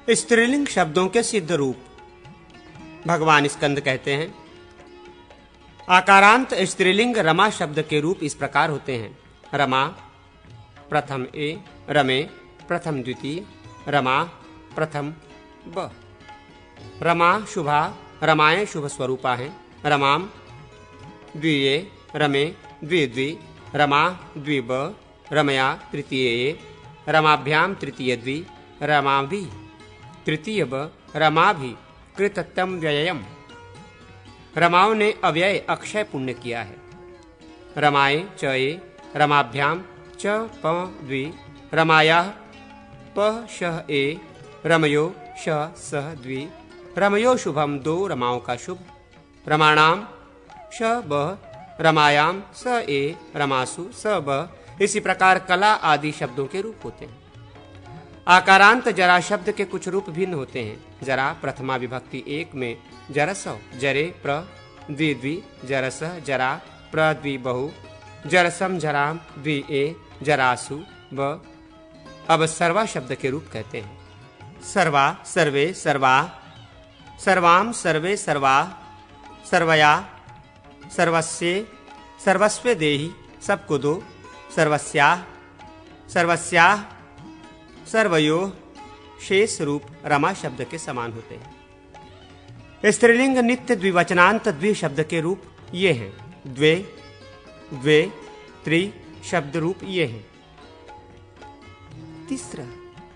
स्त्रीलिंग शब्दों के सिद्ध रूप। भगवान स्कंद कहते हैं, आकारांत स्त्रीलिंग रमा शब्द के रूप इस प्रकार होते हैं। रमा प्रथम ए, रमे प्रथम द्वितीय, रमा प्रथम ब। रमा शुभा, रमाएं शुभ स्वरूपा हैं। रमाम द्विये, रमे द्विद्वि, रमा द्विब, रमया तृतीय ए, रमाभ्याम तृतीय द्वि, रमाभि तृतीय ब, रमाभि कृततम व्ययम। रमाओं ने अव्यय अक्षय पुण्य किया है। रमाए च ए, रमाभ्याम च प द्वि, रमायाः प शः ए, रमयो श सह द्वि, रमयो शुभम दो रमाओं का शुभ। रमाणाम श ब, रमायाम स ए, रमासु स ब। इसी प्रकार कला आदि शब्दों के रूप होते हैं। आकारांत जरा शब्द के कुछ रूप भिन्न होते हैं। जरा प्रथमा विभक्ति एक में जरसौ, जरे प्र द्विद्वि, जरसः जरा प्र द्वि बहु, जरसम जराम द्वि ए, जरासु ब। अब सर्वा शब्द के रूप कहते हैं। सर्वा सर्वे सर्वा, सर्वाम सर्वे सर्वा, सर्वया सर्वस्ये सर्वस्वे देहि सबको दो, सर्वस्याः सर्वस्याः सर्वयोः। शेष रूप रमा शब्द के समान होते हैं। स्त्रीलिंग नित्य द्विवचनांत द्वि शब्द के रूप ये हैं। द्वे द्वे त्रि शब्द रूप ये हैं। तीसरा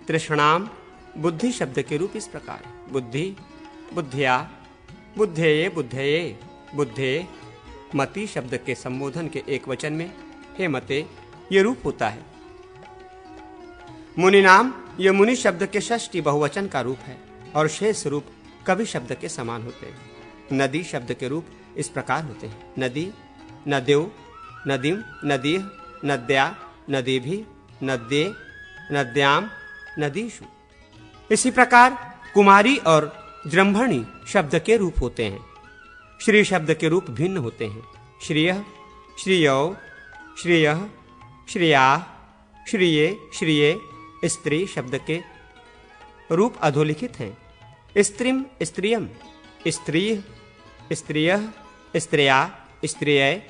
तृष्णाम बुद्धि शब्द के रूप इस प्रकार। बुद्धि बुद्धिया, बुद्धेये बुद्धये, बुद्धे। मति शब्द के संबोधन के एक वचन में हे मते ये रूप होता है। मुनि नाम यह मुनि शब्द के षष्ठी बहुवचन का रूप है और शेष रूप कवि शब्द के समान होते हैं। नदी शब्द के रूप इस प्रकार होते हैं। नदी नद्यो, नदीम, नदीह, नद्या, नदीभि, नद्ये, नद्याम, नदीषु। इसी प्रकार कुमारी और जृंभणी शब्द के रूप होते हैं। श्री शब्द के रूप भिन्न होते हैं। श्रियः, श्रियौ, श्रियः, श्रियाः, श्रिये, श्रिये। स्त्री शब्द के रूप अधोलिखित हैं। स्त्रीम, स्त्रियम, स्त्रीः, स्त्रियः, स्त्रिया, स्त्रिय,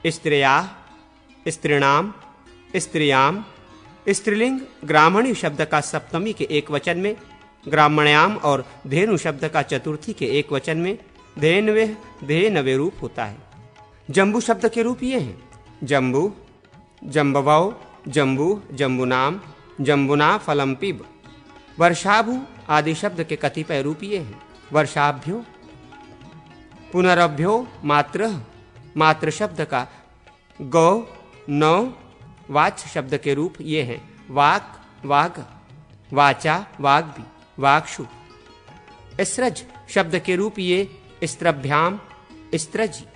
स्त्रियाः, स्त्रीणाम, स्त्रियाम। स्त्रीलिंग ग्रामणी शब्द का सप्तमी के एक वचन में, ग्रामण्याम और धेनु शब्द का चतुर्थी के एक वचन में धेनवे धेनवे रूप होता है। जम्बू शब्द के रूप ये हैं। जम्बू, जम्बवौ, जम्बू, जम्बुनाम, जम्बुना फलम पिब। वर्षाभु आदि शब्द के कतिपय रूप ये हैं। वर्षाभ्यो, पुनरभ्यो, मात्र। मात्र शब्द का गौ, नौ। वाच शब्द के रूप ये हैं। वाक, वाग, वाचा, वाग्भि, वाक्षु। स्त्रज शब्द के रूप ये स्त्रभ्याम, स्त्रजी,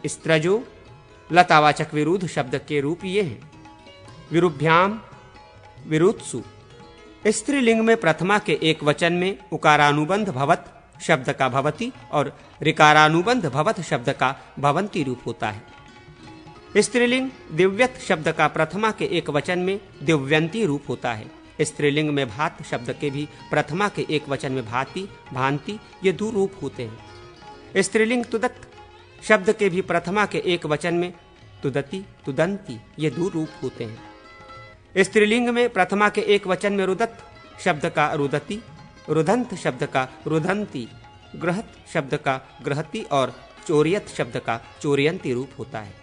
स्त्रजो। लतावाचक विरुद्ध शब्द के रूप ये हैं। विरुभ्याम, विरुत्सु। स्त्रीलिंग में प्रथमा के एक वचन में उकारानुबंध भवत शब्द का भवती और ऋकारानुबंध भवत शब्द का भवंती रूप होता है। स्त्रीलिंग दिव्यत शब्द का प्रथमा के एक वचन में दिव्यंती रूप होता है। स्त्रीलिंग में भात शब्द के भी प्रथमा के एक वचन में भांति, भांति ये दो रूप होते हैं। स्त्रीलिंग तुदत शब्द के भी प्रथमा के एक वचन में तुदती, तुदंती ये दो रूप होते हैं। स्त्रीलिंग में प्रथमा के एक वचन में रुदत शब्द का रुदती, रुदंत शब्द का रुदंती, ग्रहत शब्द का ग्रहती और चोरियत शब्द का चोरियंती रूप होता है।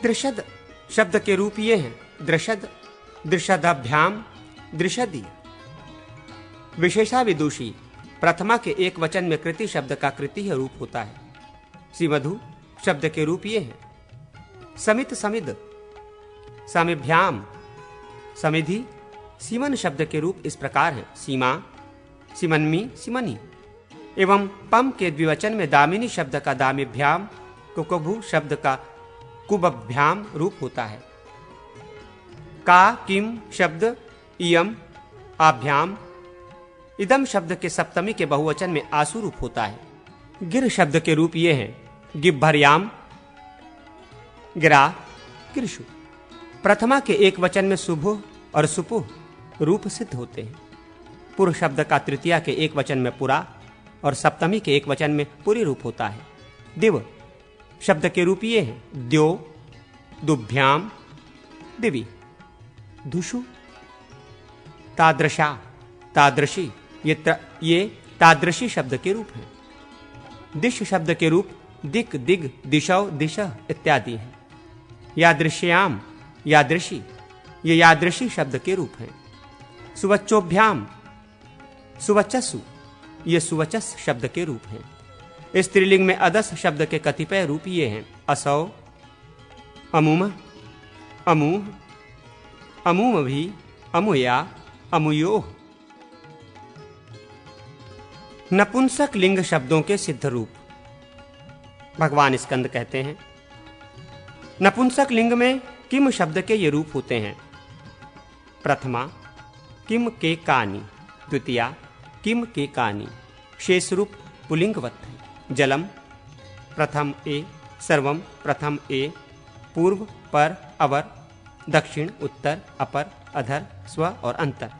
दृशद शब्द के रूप ये हैं। दृशद, दृशदाभ्याम, दृशदी। विशेषा विदुषी प्रथमा के एक वचन में कृति शब्द का कृति रूप होता है। सिमधु शब्द के रूप ये हैं। समित, समिद, समिभ्याम, समिधि। सीमन शब्द के रूप इस प्रकार हैं। सीमा, सिमन्मी, सिमनी। एवं पम के द्विवचन में दामिनी शब्द का दामिभ्याम, कुकभु शब्द का कुबभ्याम रूप होता है। का, किम शब्द इयम, आभ्याम। इदम शब्द के सप्तमी के बहुवचन में आसु रूप होता है। गिर शब्द के रूप ये हैं। गिब्भर्याम, गिरा, गिरशु। प्रथमा के एक वचन में सुभुः और सुपुः रूप सिद्ध होते हैं। पुर शब्द का तृतीया के एक वचन में पुरा और सप्तमी के एक वचन में पुरी रूप होता है। दिव शब्द के रूप ये हैं द्यो, दुभ्याम, दिवि, धुषु, तादृशा, तादृशी, ये तादृशी शब्द के रूप हैं। दिश शब्द के रूप दिक, दिग, दिशौ, दिशः इत्यादि हैं। यादृश्याम, यादृशी, ये यादृशी शब्द के रूप हैं। सुवच्चोभ्याम, सुवचस्सु, ये सुवचस शब्द के रूप हैं। स्त्रीलिंग में अदस शब्द के कतिपय रूप ये हैं असौ, अमुम, अमूह, अमूम भी, अमुया, अमुयोः। नपुंसक लिंग शब्दों के सिद्ध रूप भगवान स्कंद कहते हैं। नपुंसक लिंग में किम शब्द के ये रूप होते हैं। प्रथमा किम के कानी, द्वितीया किम के कानी। शेष रूप पुलिंगवत है। जलम प्रथम ए, सर्वम प्रथम ए, पूर्व पर अवर, दक्षिण उत्तर, अपर अधर, स्व और अंतर,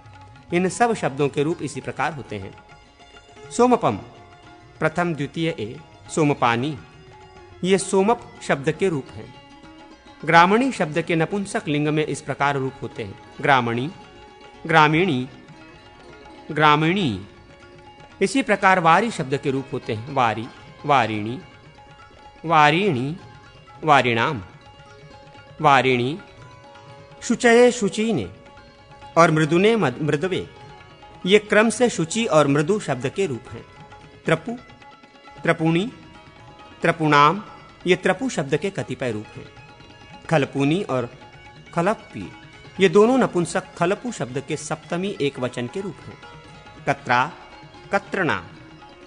इन सब शब्दों के रूप इसी प्रकार होते हैं। सोमपम प्रथम द्वितीय ए, सोमपानी, ये सोमप शब्द के रूप हैं। ग्रामणी शब्द के नपुंसक लिंग में इस प्रकार रूप होते हैं ग्रामणी, ग्रामीणी, ग्रामीणी। इसी प्रकार वारी शब्द के रूप होते हैं वारी, वारिणी, वारिणी, वारिणाम, वारिणी। शुचये, शुचीने और मृदुने, मृदवे, ये क्रम से शुचि और मृदु शब्द के रूप हैं। त्रपु, त्रपुणी, त्रपुणाम, ये त्रपु शब्द के कतिपय रूप हैं। खलपुनी और खलपी, ये दोनों नपुंसक खलपु शब्द के सप्तमी एक वचन के रूप हैं। कत्रा, कत्रना,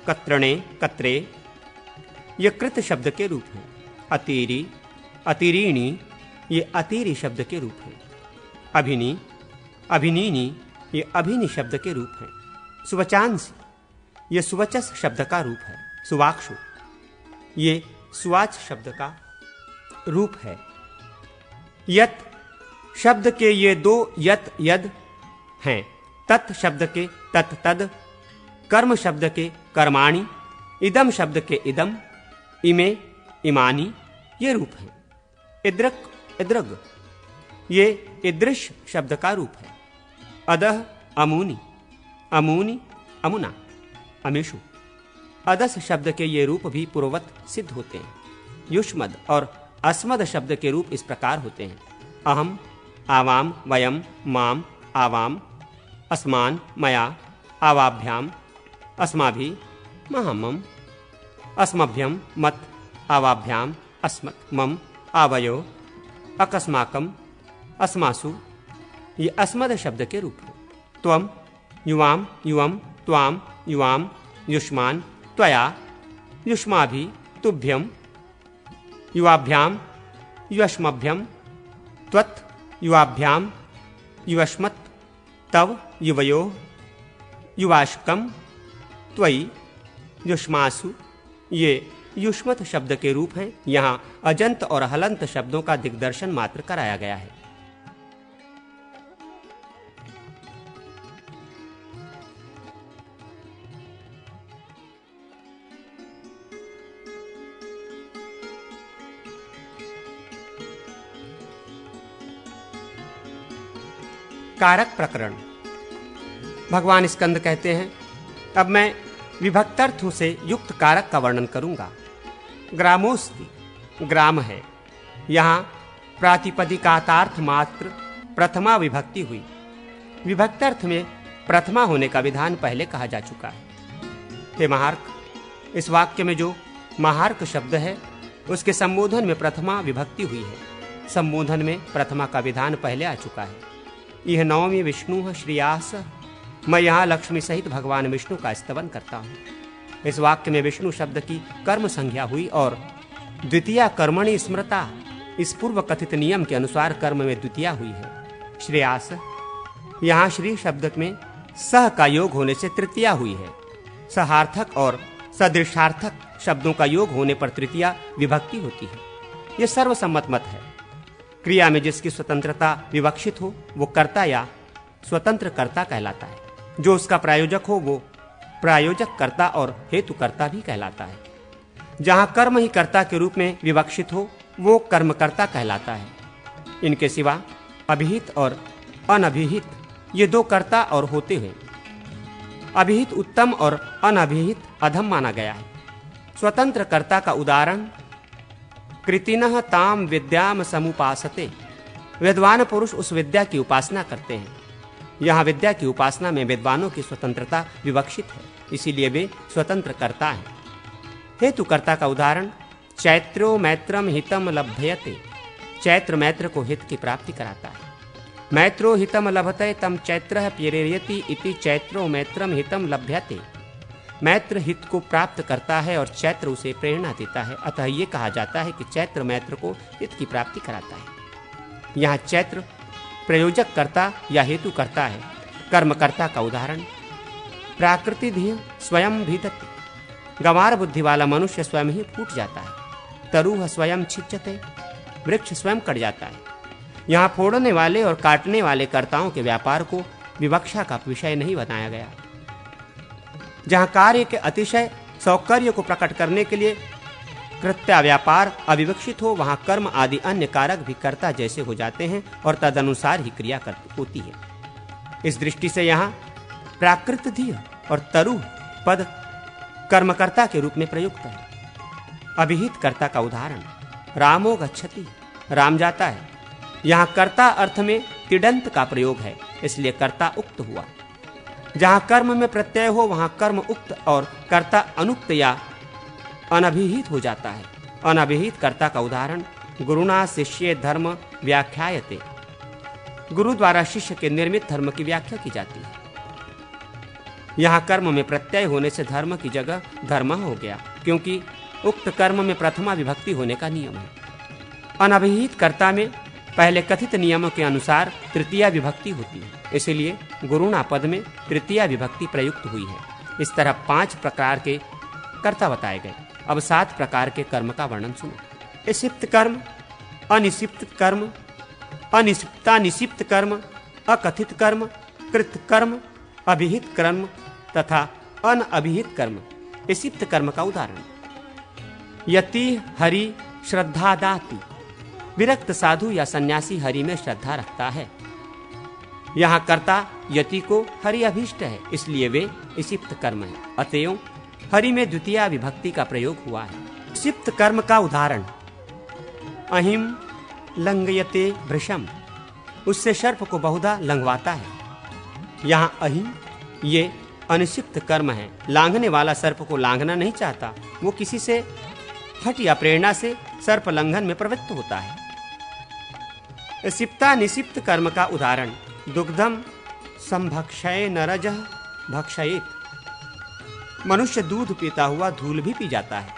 कत्रणे, कत्रे, ये कृत शब्द के रूप हैं। अतीरी, अतीरीणी, ये अतीरी शब्द के रूप हैं। अभिनी, अभिनीनी, ये अभिनी शब्द के रूप हैं। सुवचांसी, ये सुवचस शब्द का रूप है। सुवाक्षु, ये सुवाच शब्द का रूप है। यत शब्द के ये दो यत, यद हैं। तत् शब्द के तत्, तद, कर्म शब्द के कर्माणि, इदम शब्द के इदम, इमे, इमानी, ये रूप हैं। इद्रक, इद्रग, ये इदृश शब्द का रूप है। अदह, अमूनी, अमूनी, अमुना, अमेशु। अदस शब्द के ये रूप भी पूर्ववत सिद्ध होते हैं। युष्मद और अस्मद शब्द के रूप इस प्रकार होते हैं। अहम, आवाम, वयम, माम, आवाम, अस्मान, मया, आवाभ्याम, अस्माभि, महमम, अस्मभ्यम, मत, आवाभ्याम, अस्मत्, मम, आवयो, अकस्माकम, अस्मासु, ये अस्मद शब्द के रूप हैं। त्वम, युवाम, युवम, त्वाम, युवाम, युष्मान, त्वया, युष्माभि, तुभ्यम, युवाभ्याम, युष्मभ्यम, त्वत्, युवाभ्याम, युष्मत्, तव, युवयो, युवाश्कम, त्वयि, युष्मासु, ये युष्मत शब्द के रूप हैं। यहाँ अजंत और हलंत शब्दों का दिग्दर्शन मात्र कराया गया है। कारक प्रकरण भगवान स्कंद कहते हैं, अब मैं विभक्तार्थों से युक्त कारक का वर्णन करूंगा। ग्रामोस्ति, ग्राम है। यहाँ प्रातिपदिकातार्थ मात्र प्रथमा विभक्ति हुई। विभक्तार्थ में प्रथमा होने का विधान पहले कहा जा चुका है। हे महार्क, इस वाक्य में जो महार्क शब्द है उसके संबोधन में प्रथमा विभक्ति हुई है। संबोधन में प्रथमा का विधान पहले आ चुका है। यह नवमी विष्णु श्रीयास, मैं यहाँ लक्ष्मी सहित भगवान विष्णु का स्तवन करता हूँ। इस वाक्य में विष्णु शब्द की कर्म संज्ञा हुई और द्वितीया कर्मणि स्मृता, इस पूर्व कथित नियम के अनुसार कर्म में द्वितीया हुई है। श्रेयास, यहाँ श्री शब्द में सह का योग होने से तृतीया हुई है। सहार्थक और सदृशार्थक शब्दों का योग होने पर तृतीया विभक्ति होती है। यह सर्वसम्मत मत है। क्रिया में जिसकी स्वतंत्रता विवक्षित हो वो कर्ता या स्वतंत्र कर्ता कहलाता है। जो उसका प्रायोजक हो वो प्रायोजक कर्ता और हेतु कर्ता भी कहलाता है। जहां कर्म ही कर्ता के रूप में विवक्षित हो वो कर्मकर्ता कहलाता है। इनके सिवा अभिहित और अनभिहित ये दो कर्ता और होते हुए अभिहित उत्तम और अनभिहित अधम माना गया है। स्वतंत्र कर्ता का उदाहरण कृतिनः ताम विद्याम समुपासते, विद्वान पुरुष उस विद्या की उपासना करते हैं। यहाँ विद्या की उपासना में विद्वानों की स्वतंत्रता विवक्षित है, इसीलिए वे स्वतंत्र कर्ता हैं। हेतु कर्ता का उदाहरण चैत्रो मैत्रम हितम लभ्यते, चैत्र मैत्र को हित की प्राप्ति कराता है। मैत्रो हितम लभते तम चैत्रः प्रेरयति इति चैत्रो मैत्रम हितम लभ्यते, मैत्र हित को प्राप्त करता है और चैत्र उसे प्रेरणा देता है, अतः ये कहा जाता है कि चैत्र मैत्र को हित की प्राप्ति कराता है। यहाँ चैत्र प्रयोजक कर्ता या हेतु कर्ता है। कर्मकर्ता का उदाहरण प्राकृति धिय स्वयं भीतते, गंवार बुद्धि वाला मनुष्य स्वयं ही फूट जाता है। तरुः स्वयं छिच्यते, वृक्ष स्वयं कट जाता है। यहाँ फोड़ने वाले और काटने वाले कर्ताओं के व्यापार को विवक्षा का विषय नहीं बनाया गया। जहाँ कार्य के अतिशय सौकर्य को प्रकट करने के लिए कृत्या व्यापार अविवक्षित हो, वहाँ कर्म आदि अन्य कारक भी कर्ता जैसे हो जाते हैं और तदनुसार ही क्रिया होती है। इस दृष्टि से यहाँ प्राकृत धिय और तरु पद कर्मकर्ता के रूप में प्रयुक्त है। अभिहित कर्ता का उदाहरण रामो गच्छति, राम जाता है। यहाँ कर्ता अर्थ में तिडंत का प्रयोग है, इसलिए कर्ता उक्त हुआ। जहाँ कर्म में प्रत्यय हो वहाँ कर्म उक्त और कर्ता अनुक्त या अनभिहित हो जाता है। अनभिहित कर्ता का उदाहरण गुरुना शिष्ये धर्म व्याख्यायते, गुरु द्वारा शिष्य के निर्मित धर्म की व्याख्या की जाती है। यहाँ कर्म में प्रत्यय होने से धर्म की जगह धर्म हो गया, क्योंकि उक्त कर्म में प्रथमा विभक्ति होने का नियम है। अनभिहित कर्ता में पहले कथित नियमों के अनुसार तृतीया विभक्ति होती है, इसलिए गुरुणा पद में तृतीया विभक्ति प्रयुक्त हुई है। इस तरह 5 प्रकार के कर्ता बताए गए। अब 7 प्रकार के कर्म का वर्णन सुनो। इसिप्त कर्म, अनिसिप्त कर्म, अनिसिप्तानिसिप्त कर्म, अकथित कर्म, कृत कर्म, अभिहित कर्म तथा अनअभिहित कर्म। इसिप्त कर्म का उदाहरण यति हरि श्रद्धा दाति, विरक्त साधु या सन्यासी हरि में श्रद्धा रखता है। यहाँ कर्ता यति को हरि अभीष्ट है, इसलिए वे इसिप्त कर्म है। अतएव हरि में द्वितीया विभक्ति का प्रयोग हुआ है। इसिप्त कर्म का उदाहरण अहिम लंघयते भृशम, उससे सर्प को बहुधा लंघवाता है। यहाँ अहिम ये अनिसिप्त कर्म है। लांघने वाला सर्प को लांघना नहीं चाहता, वो किसी से हट या प्रेरणा से सर्प लंघन में प्रवृत्त होता है। सिप्ता निसिप्त कर्म का उदाहरण दुग्धम संभक्षय नरजः भक्षयेत, मनुष्य दूध पीता हुआ धूल भी पी जाता है।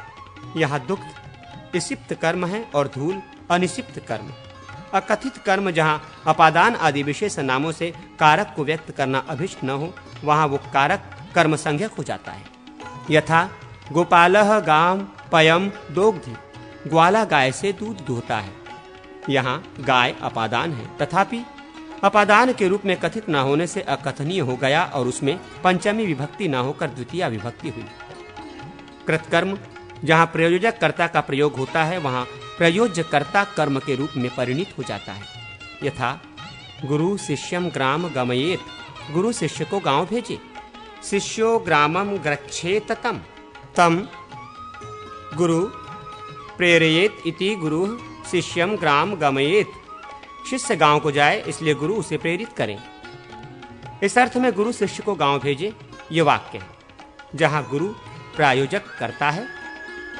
यहाँ दुग्ध इसिप्त कर्म है और धूल अनिसिप्त कर्म। अकथित कर्म जहाँ अपादान आदि विशेष नामों से कारक को व्यक्त करना अभिष्ट न हो, वहाँ वो कारक कर्म संज्ञक हो जाता है। यथा गोपालः गाम पयम दोग्धि, ग्वाला गाय से दूध दुहता है। यहाँ गाय अपादान है, तथापि अपादान के रूप में कथित न होने से अकथनीय हो गया और उसमें पंचमी विभक्ति न होकर द्वितीय विभक्ति हुई। कृतकर्म जहाँ प्रयोजक कर्ता का प्रयोग होता है, वहाँ प्रयोज्य कर्ता कर्म के रूप में परिणित हो जाता है। यथा गुरु शिष्यम ग्राम गमयेत, गुरु शिष्य को गांव भेजे। शिष्यो ग्रामम गच्छेत तम, तम गुरु प्रेरयेत इति गुरु शिष्यम ग्राम गमयेत, शिष्य गांव को जाए इसलिए गुरु उसे प्रेरित करें। इस अर्थ में गुरु शिष्य को गांव भेजे ये वाक्य है, जहां गुरु प्रायोजक करता है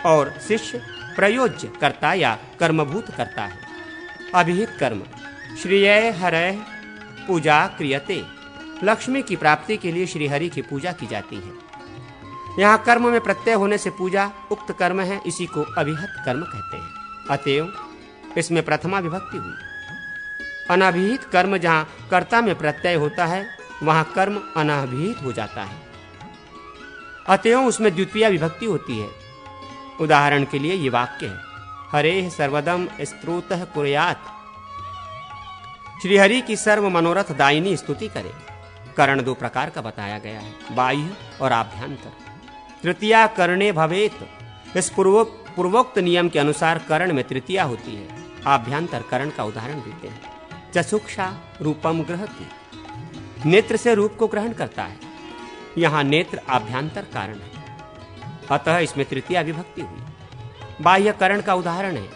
और शिष्य प्रयोज्य करता या कर्मभूत करता है। अभिहित कर्म श्रीय हरय पूजा क्रियते, लक्ष्मी की प्राप्ति के लिए श्री हरि की पूजा की जाती है। यहाँ कर्म में प्रत्यय होने से पूजा उक्त कर्म है, इसी को अभिहित कर्म कहते हैं। अतएव इसमें प्रथमा विभक्ति हुई। अनभिहित कर्म जहाँ कर्ता में प्रत्यय होता है, वहाँ कर्म अनभिहित हो जाता है, अतएव उसमें द्वितीय विभक्ति होती है। उदाहरण के लिए ये वाक्य है हरे सर्वदम स्तोत्रः कुर्यात्, श्रीहरि की सर्व मनोरथ दायिनी स्तुति करे। करण दो प्रकार का बताया गया है, बाह्य और आभ्यंतर। तृतीया करणे भवेत। इस पूर्वोक्त नियम के अनुसार करण में तृतीया होती है। आभ्यंतर करण का उदाहरण देते हैं। चक्षुषा रूपम ग्रहति। नेत्र से रूप को ग्रहण करता है। यहाँ नेत्र आभ्यंतर कारण है, अतः इसमें तृतीया विभक्ति हुई। बाह्य करण का उदाहरण है,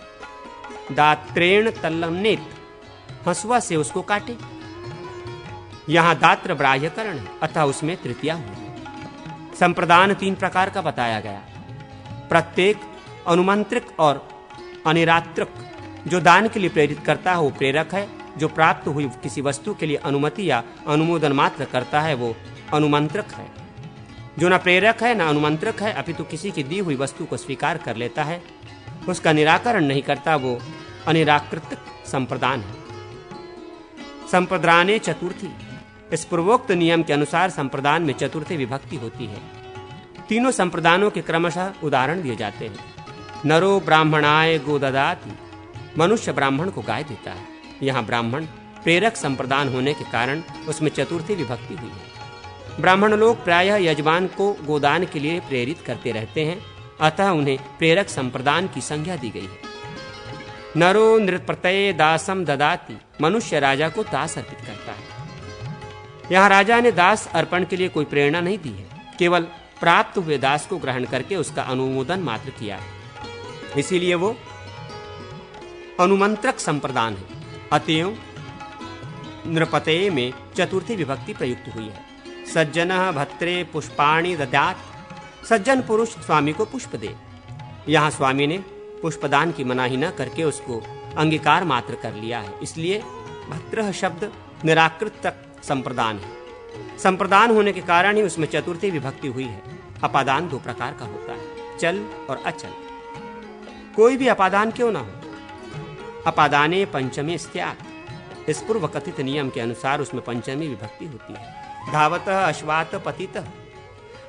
दात्रेण तल्लमेत। हंसुआ से उसको काटे। यहाँ दात्र बाह्य करण है, अतः उसमें तृतीया हुई। संप्रदान 3 प्रकार का बताया गया। प्रत्येक, अनुमंत्रिक और अनिरात्रक। जो दान के लिए प्रेरित करता है वो प्रेरक है। जो प्राप्त हुई किसी वस्तु के लिए अनुमति या अनुमोदन मात्र करता है वो अनुमंत्रक है। जो न प्रेरक है न अनुमंत्रक है, अपितु किसी की दी हुई वस्तु को स्वीकार कर लेता है, उसका निराकरण नहीं करता, वो अनिराकृतक संप्रदान है। संप्रदाने चतुर्थी। इस पूर्वोक्त नियम के अनुसार संप्रदान में चतुर्थी विभक्ति होती है। तीनों संप्रदानों के क्रमशः उदाहरण दिए जाते हैं। नरो ब्राह्मणाय गो ददाति। मनुष्य ब्राह्मण को गाय देता है। यहाँ ब्राह्मण प्रेरक संप्रदान होने के कारण उसमें चतुर्थी विभक्ति हुई है। ब्राह्मण लोग प्रायः यजमान को गोदान के लिए प्रेरित करते रहते हैं, अतः उन्हें प्रेरक संप्रदान की संज्ञा दी गई है। नरो नृप्रत्यय दासम ददाति। मनुष्य राजा को दास अर्पित करता है। यहाँ राजा ने दास अर्पण के लिए कोई प्रेरणा नहीं दी है, केवल प्राप्त हुए दास को ग्रहण करके उसका अनुमोदन मात्र किया है, इसीलिए वो अनुमंत्रक संप्रदान है। अतएव नृपते में चतुर्थी विभक्ति प्रयुक्त हुई है। सज्जनः भद्रे पुष्पाणि दद्यात्। सज्जन पुरुष स्वामी को पुष्प दे। यहाँ स्वामी ने पुष्पदान की मनाही न करके उसको अंगीकार मात्र कर लिया है, इसलिए भद्रः शब्द निराकृत संप्रदान है। संप्रदान होने के कारण ही उसमें चतुर्थी विभक्ति हुई है। अपादान 2 प्रकार का होता है, चल और अचल। कोई भी अपादान क्यों ना हो, अपादाने पंचमे स्यात्। इस पूर्व कथित नियम के अनुसार उसमें पंचमी विभक्ति होती है। धावतः अश्वात पतितः।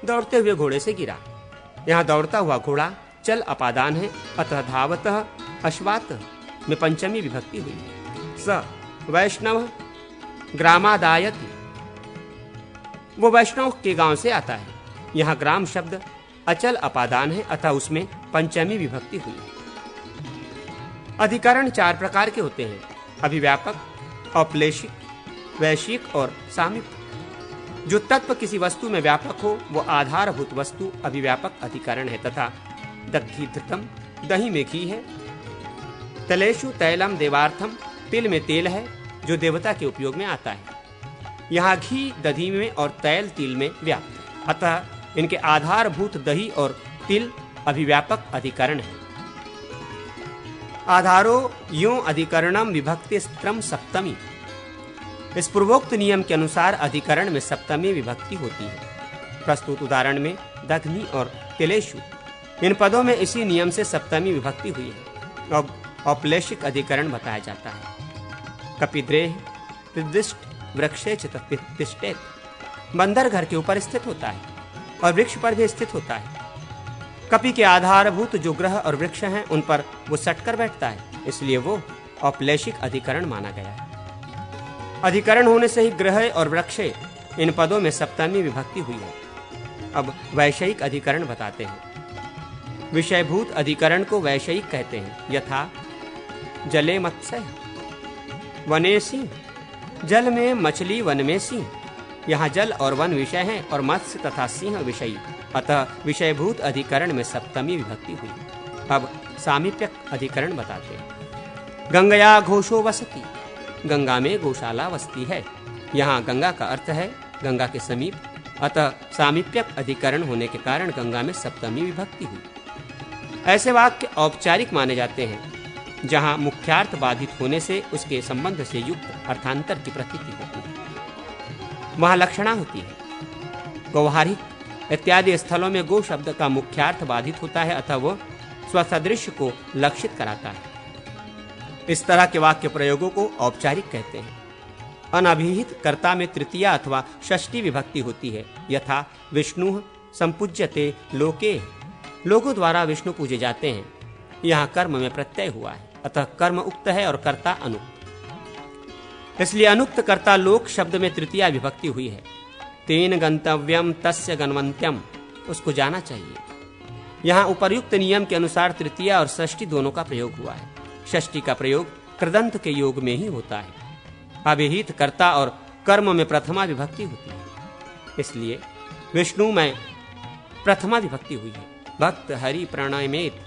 दौड़ते हुए घोड़े से गिरा। यहाँ दौड़ता हुआ घोड़ा चल अपादान है, अतः धावतः अश्वात में पंचमी विभक्ति हुई। स वैष्णव ग्रामादायति। वो वैष्णव के गांव से आता है। यहाँ ग्राम शब्द अचल अपादान है, अतः उसमें पंचमी विभक्ति हुई। अधिकरण 4 प्रकार के होते हैं, अभिव्यापक, औपलेशिक, वैश्यिक और सामीप्य। जो तत्व किसी वस्तु में व्यापक हो वो आधारभूत वस्तु अभिव्यापक अधिकरण है, तथा दग्धीधृतम, दही में घी है। तलेषु तैलम देवार्थम। तिल में तेल है जो देवता के उपयोग में आता है। यहाँ घी दधी में और तैल तिल में व्याप्त है, अतः इनके आधारभूत दही और तिल अभिव्यापक अधिकरण है। आधारो यो अधिकरणम विभक्ति स्त्रम सप्तमी। इस पूर्वोक्त नियम के अनुसार अधिकरण में सप्तमी विभक्ति होती है। प्रस्तुत उदाहरण में दग्नि और तिलेषु, इन पदों में इसी नियम से सप्तमी विभक्ति हुई है। अब औपलेशिक अधिकरण बताया जाता है। कपिद्रेह निर्दिष्ट वृक्षे च तिष्ठेत। बंदर घर के ऊपर स्थित होता है और वृक्ष पर भी स्थित होता है। कपि के आधारभूत जो ग्रह और वृक्ष हैं उन पर वो सटकर बैठता है, इसलिए वो औपलेशिक अधिकरण माना गया है। अधिकरण होने से ही ग्रह और वृक्ष इन पदों में सप्तमी विभक्ति हुई है। अब वैषयिक अधिकरण बताते हैं। विषयभूत अधिकरण को वैषयिक कहते हैं। यथा जले मत्स्य, वने सिंह। जल में मछली, वन में सिंह। यहाँ जल और वन विषय हैं और मत्स्य तथा सिंह विषयी, अतः विषयभूत अधिकरण में सप्तमी विभक्ति हुई। अब सामीप्यक अधिकरण बताते हैं। गंगया घोषो वसति। गंगा में गौशाला वसती है। यहाँ गंगा का अर्थ है गंगा के समीप, अतः सामीप्यक अधिकरण होने के कारण गंगा में सप्तमी विभक्ति हुई। ऐसे वाक्य औपचारिक माने जाते हैं जहाँ मुख्यार्थ बाधित होने से उसके संबंध से युक्त अर्थांतर की प्रतीति होती है। वहाँ लक्षणा होती है। व्यवहारिक इत्यादि स्थलों में गो शब्द का मुख्यार्थ बाधित होता है, अतः वो स्वसदृश को लक्षित कराता है। इस तरह के वाक्य प्रयोगों को औपचारिक कहते हैं। अनभिहित कर्ता में तृतीया अथवा षष्ठी विभक्ति होती है। यथा विष्णु संपूज्यते लोके। लोगों द्वारा विष्णु पूजे जाते हैं। यहाँ कर्म में प्रत्यय हुआ है, अतः कर्म उक्त है और कर्ता अनुक्त, इसलिए अनुक्त कर्ता लोक शब्द में तृतीया विभक्ति हुई है। तेन गंतव्यम तस्य गणवंत्यम, उसको जाना चाहिए। यहाँ उपर्युक्त नियम के अनुसार तृतीया और षष्ठी दोनों का प्रयोग हुआ है। षष्ठी का प्रयोग कृदंत के योग में ही होता है। अभिहित कर्ता और कर्म में प्रथमा विभक्ति होती है, इसलिए विष्णु में प्रथमा विभक्ति हुई है। भक्त हरि प्रणमेत,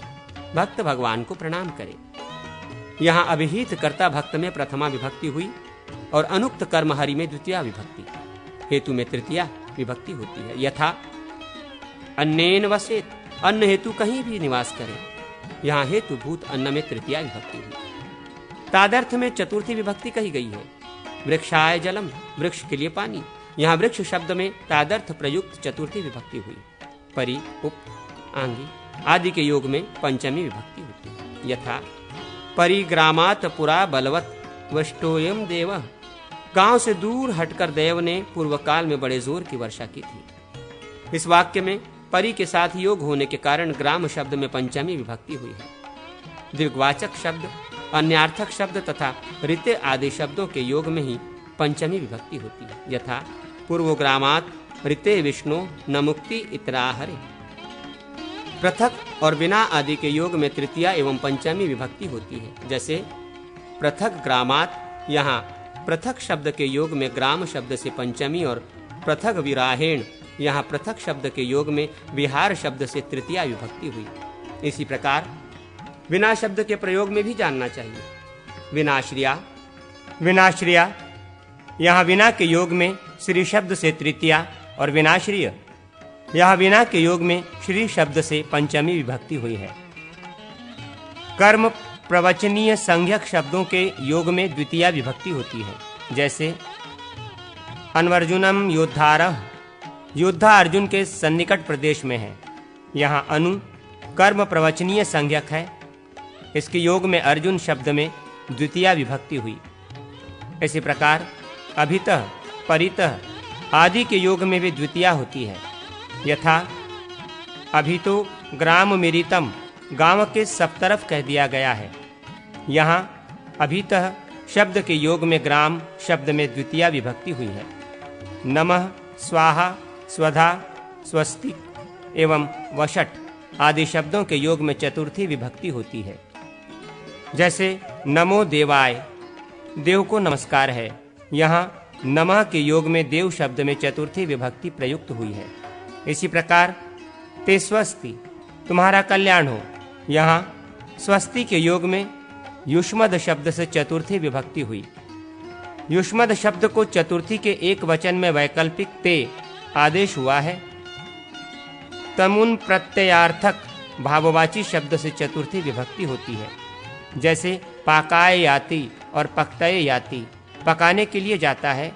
भक्त भगवान को प्रणाम करे। यहाँ अभिहित कर्ता भक्त में प्रथमा विभक्ति हुई और अनुक्त कर्म हरि में द्वितीया विभक्ति, हेतु में तृतीया विभक्ति होती है। यथा अन्नेन वसेत, अन्न हेतु कहीं भी निवास करे, यहाँ हेतु भूत अन्न में तृतीया विभक्ति हुई। तादर्थ में चतुर्थी विभक्ति कही गई है। वृक्षाय जलम, वृक्ष के लिए पानी, यहाँ वृक्ष शब्द में तादर्थ प्रयुक्त चतुर्थी विभक्ति हुई। परि, उप, आंगी आदि के योग में पंचमी विभक्ति होती है। यथा परिग्रामात पुरा बलवत वष्टोयम देव, गांव से दूर हटकर देव ने पूर्व काल में बड़े जोर की वर्षा की थी। इस वाक्य में परि के साथ योग होने के कारण ग्राम शब्द में पंचमी विभक्ति हुई है। द्विगवाचक शब्द, अन्यार्थक शब्द तथा ऋते आदि शब्दों के योग में ही पंचमी विभक्ति होती है। यथा पूर्वग्रामात ऋते विष्णु न मुक्ति इतराहरे, पृथक और बिना आदि के योग में तृतीया एवं पंचमी विभक्ति होती है। जैसे पृथक ग्रामात, यहाँ पृथक शब्द के योग में ग्राम शब्द से पंचमी और पृथक विराहेण, यहाँ पृथक शब्द के योग में विहार शब्द से तृतीया विभक्ति हुई। इसी प्रकार विना शब्द के प्रयोग में भी जानना चाहिए। विनाश्रिया, विनाश्रिया, यहाँ विना के योग में श्री शब्द से तृतीया और विनाश्रिय, यहाँ विना के योग में श्री शब्द से पंचमी विभक्ति हुई है। कर्म प्रवचनीय संज्ञक शब्दों के योग में द्वितीया विभक्ति होती है। जैसे अन्वर्जुनम योद्धारः, योद्धा अर्जुन के सन्निकट प्रदेश में है, यहाँ अनु कर्म प्रवचनीय संज्ञक है, इसके योग में अर्जुन शब्द में द्वितीया विभक्ति हुई। इसी प्रकार अभितः, परितः आदि के योग में भी द्वितीया होती है। यथा अभितो ग्राम मिरितम, गांव के सब तरफ कह दिया गया है, यहाँ अभितः शब्द के योग में ग्राम शब्द में द्वितीया विभक्ति हुई है। नमः, स्वाहा, स्वधा, स्वस्तिक एवं वषट आदि शब्दों के योग में चतुर्थी विभक्ति होती है। जैसे नमो देवाय, देव को नमस्कार है, यहाँ नमः के योग में देव शब्द में चतुर्थी विभक्ति प्रयुक्त हुई है। इसी प्रकार ते स्वस्ति, तुम्हारा कल्याण हो, यहाँ स्वस्ति के योग में युष्मद शब्द से चतुर्थी विभक्ति हुई। युष्मद शब्द को चतुर्थी के एक वचन में वैकल्पिक ते आदेश हुआ है। तमुन प्रत्ययार्थक भाववाची शब्द से चतुर्थी विभक्ति होती है। जैसे पाकाय याति और पक्तये याति, पकाने के लिए जाता है,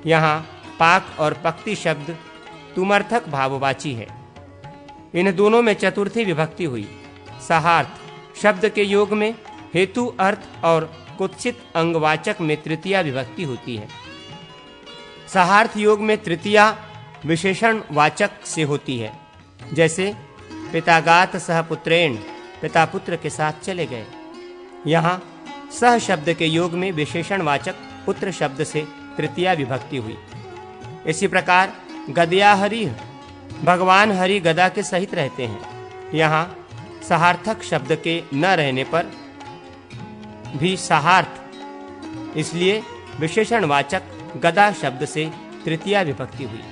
यहाँ पाक और पक्ति शब्द तुमर्थक भाववाची है। इन दोनों में चतुर्थी विभक्ति हुई। सहार्थ शब्द के योग में हेतु अर्थ और कुत्सित अंगवाचक में तृतीया विभक्ति होती है। सहार्थ योग में तृतीया विशेषण वाचक से होती है। जैसे पितागात सह पुत्रेण, पिता पुत्र के साथ चले गए, यहाँ सह शब्द के योग में विशेषण वाचक पुत्र शब्द से तृतीया विभक्ति हुई। इसी प्रकार गदया हरि, भगवान हरि गदा के सहित रहते हैं, यहाँ सहार्थक शब्द के न रहने पर भी सहार्थ, इसलिए विशेषण वाचक गदा शब्द से तृतीया विभक्ति हुई।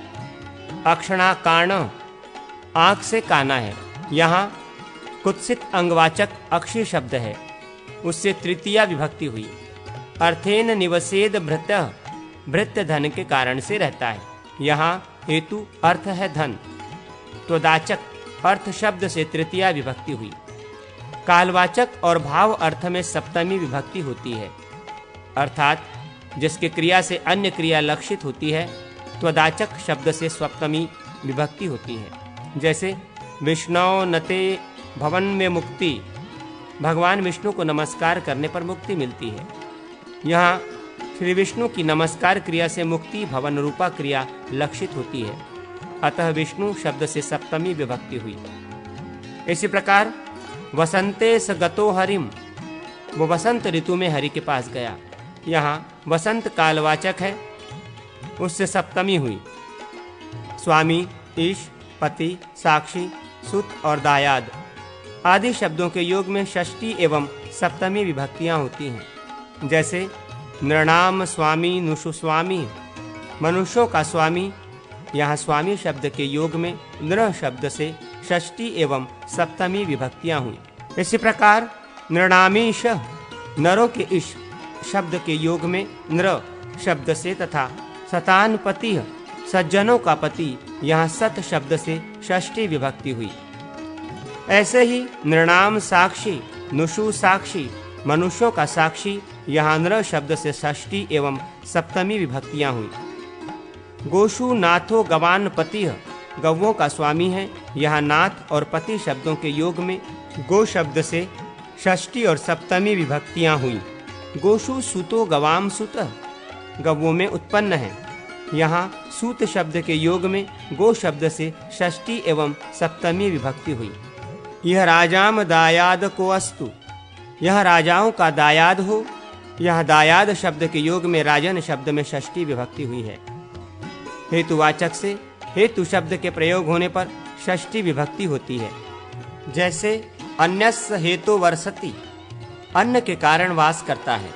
अक्षणा काण, आंख से काना है, यहाँ कुत्सित अंगवाचक अक्षी शब्द है, उससे तृतीया विभक्ति हुई। अर्थेन निवसेद भृत्यः, भृत्य धन के कारण से रहता है, यहाँ हेतु अर्थ है धन। त्वदाचक अर्थ शब्द से तृतीया विभक्ति हुई। कालवाचक और भाव अर्थ में सप्तमी विभक्ति होती है, अर्थात जिसके क्रिया से अन्य क्रिया लक्षित होती है, त्वदाचक शब्द से सप्तमी विभक्ति होती है। जैसे विष्णु नते भवन में मुक्ति, भगवान विष्णु को नमस्कार करने पर मुक्ति मिलती है, यहाँ श्री विष्णु की नमस्कार क्रिया से मुक्ति भवन रूपा क्रिया लक्षित होती है, अतः विष्णु शब्द से सप्तमी विभक्ति हुई। इसी प्रकार वसंते स गतो हरिम, वो वसंत ऋतु में हरि के पास गया, यहाँ वसंत कालवाचक है, उससे सप्तमी हुई। स्वामी, ईश, पति, साक्षी, सुत और दायाद आदि शब्दों के योग में षष्ठी एवं सप्तमी विभक्तियां होती हैं। जैसे नृणाम स्वामी नुषु स्वामी, मनुष्यों का स्वामी, यहाँ स्वामी शब्द के योग में नृ शब्द से षष्ठी एवं सप्तमी विभक्तियां हुई। इसी प्रकार नृणामीश, नरों के ईश शब्द के योग में नृ शब्द से तथा सतानपति, सज्जनों का पति, यहाँ सत शब्द से षष्ठी विभक्ति हुई। ऐसे ही नृणाम साक्षी, नुषु साक्षी, मनुष्यों का साक्षी, यहाँ नृ शब्द से षष्ठी एवं सप्तमी विभक्तियां हुई। गोषु नाथो गवान पति, गौओं का स्वामी है, यहाँ नाथ और पति शब्दों के योग में गो शब्द से षष्ठी और सप्तमी विभक्तियां हुई। गोषु सुतो गवाम सुत, गौओं में उत्पन्न है, यहाँ सूत शब्द के योग में गो शब्द से षष्ठी एवं सप्तमी विभक्ति हुई। यह राजाम दायाद को अस्तु, यह राजाओं का दायाद हो, यह दायाद शब्द के योग में राजन शब्द में षष्ठी विभक्ति हुई है। हेतुवाचक से हेतु शब्द के प्रयोग होने पर षष्ठी विभक्ति होती है। जैसे अन्यस्य हेतु वर्षति, अन्न के कारण वास करता है,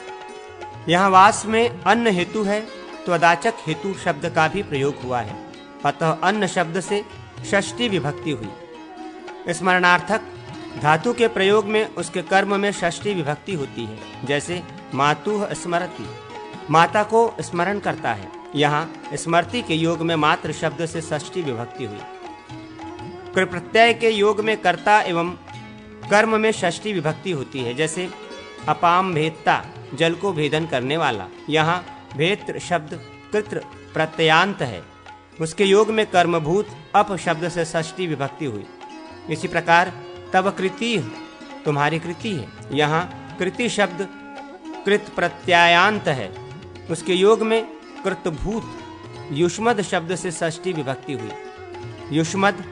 यहाँ वास में अन्न हेतु है तो वाचक हेतु शब्द का भी प्रयोग हुआ है, अतः अन्न शब्द से षष्ठी विभक्ति हुई। स्मरणार्थक धातु के प्रयोग में उसके कर्म में षष्ठी विभक्ति होती है। जैसे मातुः स्मरति, माता को स्मरण करता है, यहाँ स्मृति के योग में मातृ शब्द से षष्ठी विभक्ति हुई। कृ प्रत्यय के योग में कर्ता एवं कर्म में षष्ठी विभक्ति होती है। जैसे अपाम भेदता, जल को भेदन करने वाला, यहाँ भेत्र शब्द कृत प्रत्ययांत है, उसके योग में कर्मभूत अप शब्द से षष्ठी विभक्ति हुई। इसी प्रकार तब कृति, तुम्हारी कृति है, यहाँ कृति शब्द कृत प्रत्ययांत है, उसके योग में कृतभूत युष्मद शब्द से षष्ठी विभक्ति हुई। युष्मद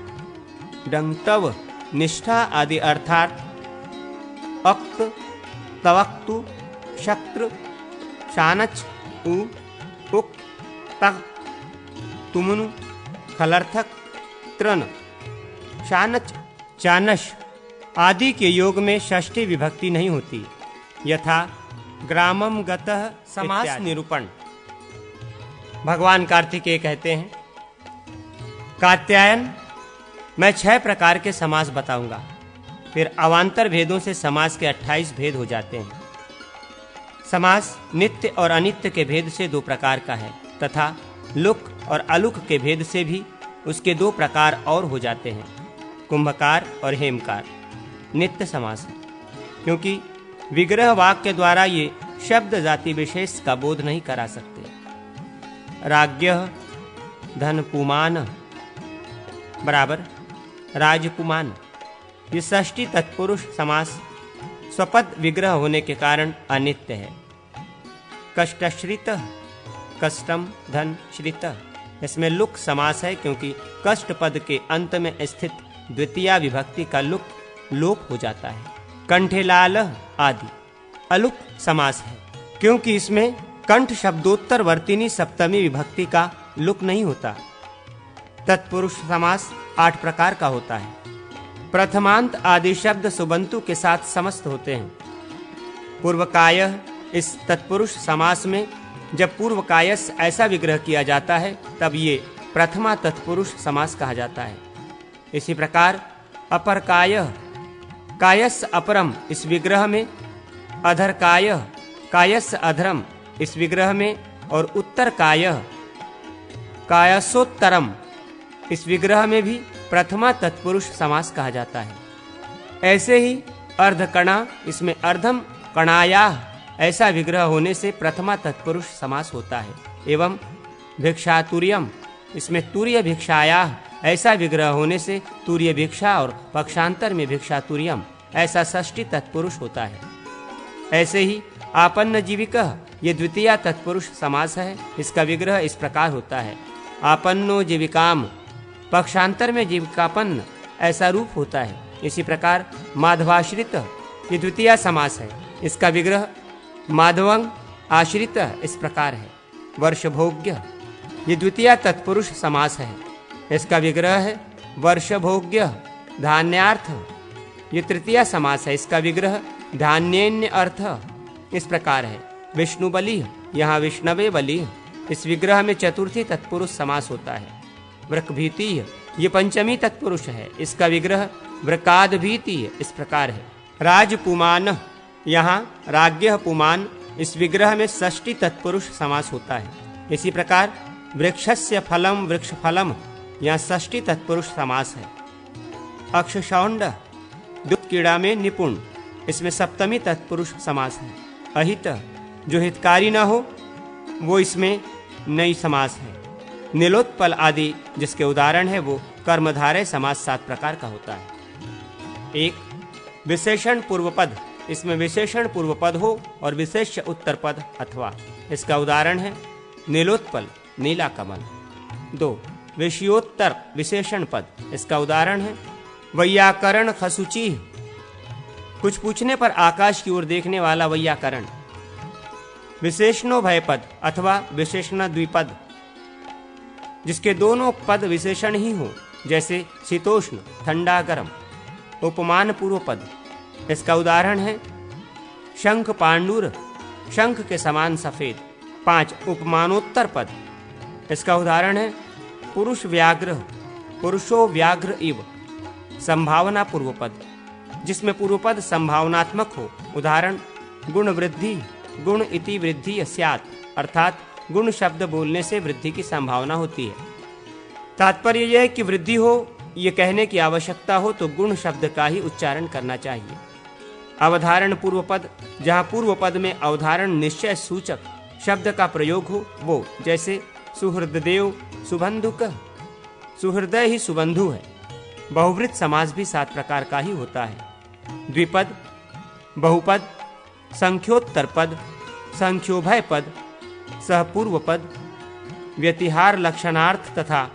डंतव, निष्ठा आदि अर्थात अक्त, तवक्तु, शक्त्र, शानच, उ, उक, तक, तुमनु, खलर्थक, त्रन, शानच, चानश आदि के योग में षष्ठी विभक्ति नहीं होती। यथा ग्रामम गतः समास निरूपण। भगवान कार्तिकेय कहते हैं, कात्यायन मैं 6 प्रकार के समास बताऊंगा, फिर अवान्तर भेदों से समास के 28 भेद हो जाते हैं। समास नित्य और अनित्य के भेद से 2 प्रकार का है तथा लुक और अलुक के भेद से भी उसके 2 प्रकार और हो जाते हैं, कुंभकार और हेमकार। नित्य समास है क्योंकि विग्रह वाक्य द्वारा ये शब्द जाति विशेष का बोध नहीं करा सकते। राज्ञः धनपुमान बराबर राजकुमान, ये षष्ठी तत्पुरुष समास स्वपद विग्रह होने के कारण अनित्य है। कष्टश्रित, कष्टम धन श्रित, इसमें लुक समास है क्योंकि कष्ट पद के अंत में स्थित द्वितीया विभक्ति का लुक लोप हो जाता है। कंठेलाल आदि अलुक समास है क्योंकि इसमें कंठ शब्दोत्तर वर्तिनी सप्तमी विभक्ति का लुक नहीं होता। तत्पुरुष समास 8 प्रकार का होता है। प्रथमांत आदि शब्द सुबंतु के साथ समस्त होते हैं। पूर्वकाय, इस तत्पुरुष समास में जब पूर्वकायस ऐसा विग्रह किया जाता है तब ये प्रथमा तत्पुरुष समास कहा जाता है। इसी प्रकार अपरकाय, कायस अपरम इस विग्रह में, अधरकाय, कायस अधरम इस विग्रह में और उत्तरकाय, कायसोत्तरम इस विग्रह में भी प्रथमा तत्पुरुष समास कहा जाता है। ऐसे ही अर्धकणा, इसमें अर्धम कणायाः ऐसा विग्रह होने से प्रथमा तत्पुरुष समास होता है। एवं भिक्षातुर्यम, इसमें तुर्य भिक्षायाः ऐसा विग्रह होने से तुर्य भिक्षा और पक्षांतर में भिक्षातुर्यम ऐसा षष्ठी तत्पुरुष होता है। ऐसे ही आपन्न जीविका, ये द्वितीया तत्पुरुष समास है, इसका विग्रह इस प्रकार होता है, आपन्नो जीविकाम, पक्षांतर में जीविकापन्न ऐसा रूप होता है। इसी प्रकार माधवाश्रित, ये द्वितीया समास है, इसका विग्रह माधवं आश्रित इस प्रकार है। वर्षभोग्य, ये द्वितीया तत्पुरुष समास है, इसका विग्रह है वर्षभोग्य धान्यार्थ। ये तृतीया समास है। इसका विग्रह धान्यन्य अर्थ इस प्रकार है। विष्णु बलि, यहाँ विष्णवे बलि। इस विग्रह में चतुर्थी तत्पुरुष समास होता है। वृकभीतीय, ये पंचमी तत्पुरुष है। इसका विग्रह वृकादभीतीय इस प्रकार है। राजपुमान, यहाँ राज्ञ पुमान। इस विग्रह में षष्ठी तत्पुरुष समास होता है। इसी प्रकार वृक्षस्य फलम वृक्षफलम, यहाँ षष्ठी तत्पुरुष समास है। अक्षशौंड, दूत कीड़ा में निपुण। इसमें सप्तमी तत्पुरुष समास है। अहित, जो हितकारी न हो वो इसमें नई समास है। नीलोत्पल आदि जिसके उदाहरण है वो कर्मधारय समास 7 प्रकार का होता है। एक विशेषण पूर्व पद, इसमें विशेषण पूर्व पद हो और विशेष्य उत्तर पद अथवा। इसका उदाहरण है नीलोत्पल नीला कमल। 2 विषयोत्तर विशेषण पद, इसका उदाहरण है वैयाकरण खसुची, कुछ पूछने पर आकाश की ओर देखने वाला वैयाकरण। विशेषणो भय पद अथवा विशेषण द्विपद, जिसके दोनों पद विशेषण ही हो, जैसे शीतोष्ण ठंडा गर्म। उपमान पूर्व पद, इसका उदाहरण है शंख पांडुर, शंख के समान सफेद। 5 उपमानोत्तर पद, इसका उदाहरण है पुरुष व्याघ्र, पुरुषो व्याघ्र इव। संभावना पूर्व पद, जिसमें पूर्व पद संभावनात्मक हो। उदाहरण गुण वृद्धि, गुण इति वृद्धि स्यात्, अर्थात गुण शब्द बोलने से वृद्धि की संभावना होती है। तात्पर्य यह है कि वृद्धि हो ये कहने की आवश्यकता हो तो गुण शब्द का ही उच्चारण करना चाहिए। अवधारण पूर्व पद, जहाँ पूर्व पद में अवधारण निश्चय सूचक शब्द का प्रयोग हो वो, जैसे सुहृददेव सुबंधुक, सुहृदय ही सुबंधु है। बहुवृत समास भी 7 प्रकार का ही होता है। द्विपद, बहुपद, संख्योत्तर पद, संख्योभय पद, सहपूर्व पद, व्यतिहार लक्षणार्थ तथा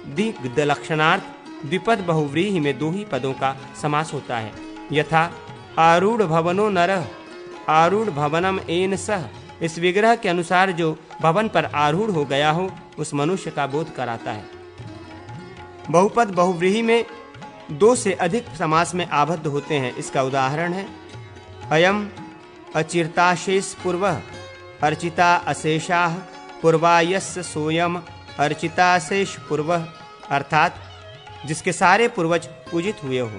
दिग्ध लक्षणार्थ। द्विपद बहुव्रीहि में 2 ही पदों का समास होता है। यथा आरूढ़ भवनो नरः, आरूढ़ भवनम एन सह। इस विग्रह के अनुसार जो भवन पर आरूढ़ हो गया हो उस मनुष्य का बोध कराता है। बहुपद बहुव्रीहि में 2 से अधिक समास में आबद्ध होते हैं। इसका उदाहरण है अयम अचिरताशेष पूर्वः, अर्चिता अशेषाः पूर्वायस्य सोयम अर्चिताशेष पूर्वः, अर्थात जिसके सारे पूर्वज पूजित हुए हो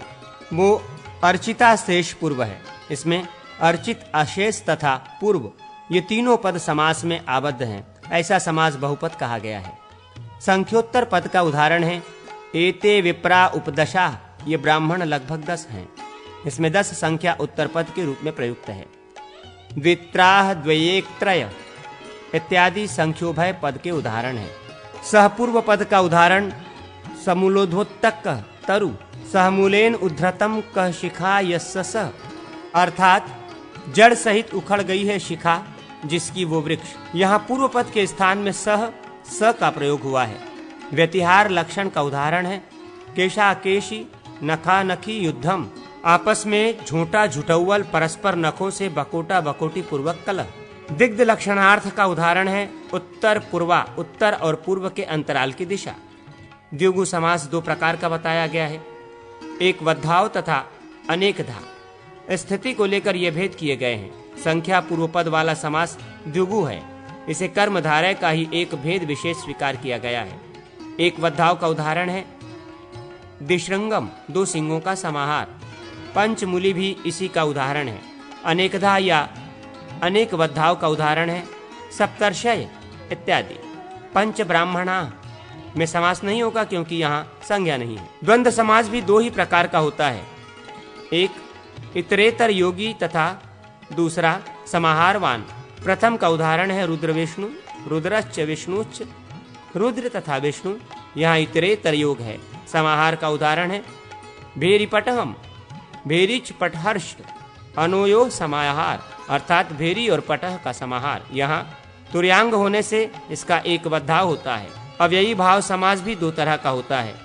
वो अर्चिता शेष पूर्व है। इसमें अर्चित अशेष तथा पूर्व ये तीनों पद समास में आबद्ध हैं। ऐसा समास बहुपद कहा गया है। संख्योत्तर पद का उदाहरण है एते विप्रा उपदशा, ये ब्राह्मण लगभग 10 हैं। इसमें 10 संख्या उत्तर पद के रूप में प्रयुक्त है। द्वित्राह द्वयेकत्रय इत्यादि संख्योभय पद के उदाहरण है। सहपूर्व पद का उदाहरण समूलोधोत्तक तरु, सहमूलेन उद्धृतम कह शिखा यस्स, अर्थात जड़ सहित उखड़ गई है शिखा जिसकी वो वृक्ष। यहाँ पूर्व पद के स्थान में सह स का प्रयोग हुआ है। व्यतिहार लक्षण का उदाहरण है केशा केशी नखा नखी युद्धम, आपस में झूठा झुटौवल परस्पर नखों से बकोटा बकोटी पूर्वक कलह। दिग्ध लक्षणार्थ का उदाहरण है उत्तर पूर्वा, उत्तर और पूर्व के अंतराल की दिशा। द्विगु समास 2 प्रकार का बताया गया है, एक वद्धाव तथा अनेकधा। स्थिति को लेकर ये भेद किए गए हैं। संख्या पूर्व पद वाला समास द्विगु है। इसे कर्मधारय का ही एक भेद विशेष स्वीकार किया गया है। एक वद्धाव का उदाहरण है दिशृंगम, 2 सिंगों का समाहार। पंचमूली भी इसी का उदाहरण है। अनेकधा या अनेक वद्धाव का उदाहरण है सप्तर्षय इत्यादि। पंच ब्राह्मणा में समास नहीं होगा क्योंकि यहाँ संज्ञा नहीं है। द्वंद्व समास भी 2 ही प्रकार का होता है, एक इतरेतर योगी तथा दूसरा समाहारवान। प्रथम का उदाहरण है रुद्र विष्णु, रुद्रश्च विष्णुश्च, रुद्र तथा विष्णु। यहाँ इतरेतर योग है। समाहार का उदाहरण है भेरीपटहम, भेरीच पटहर्ष, अनोयो समाहार, अर्थात भेरी और पटह का समाहार। यहाँ तुर्यांग होने से इसका एक वद्धाव होता है। अव्ययी भाव समास भी 2 तरह का होता है,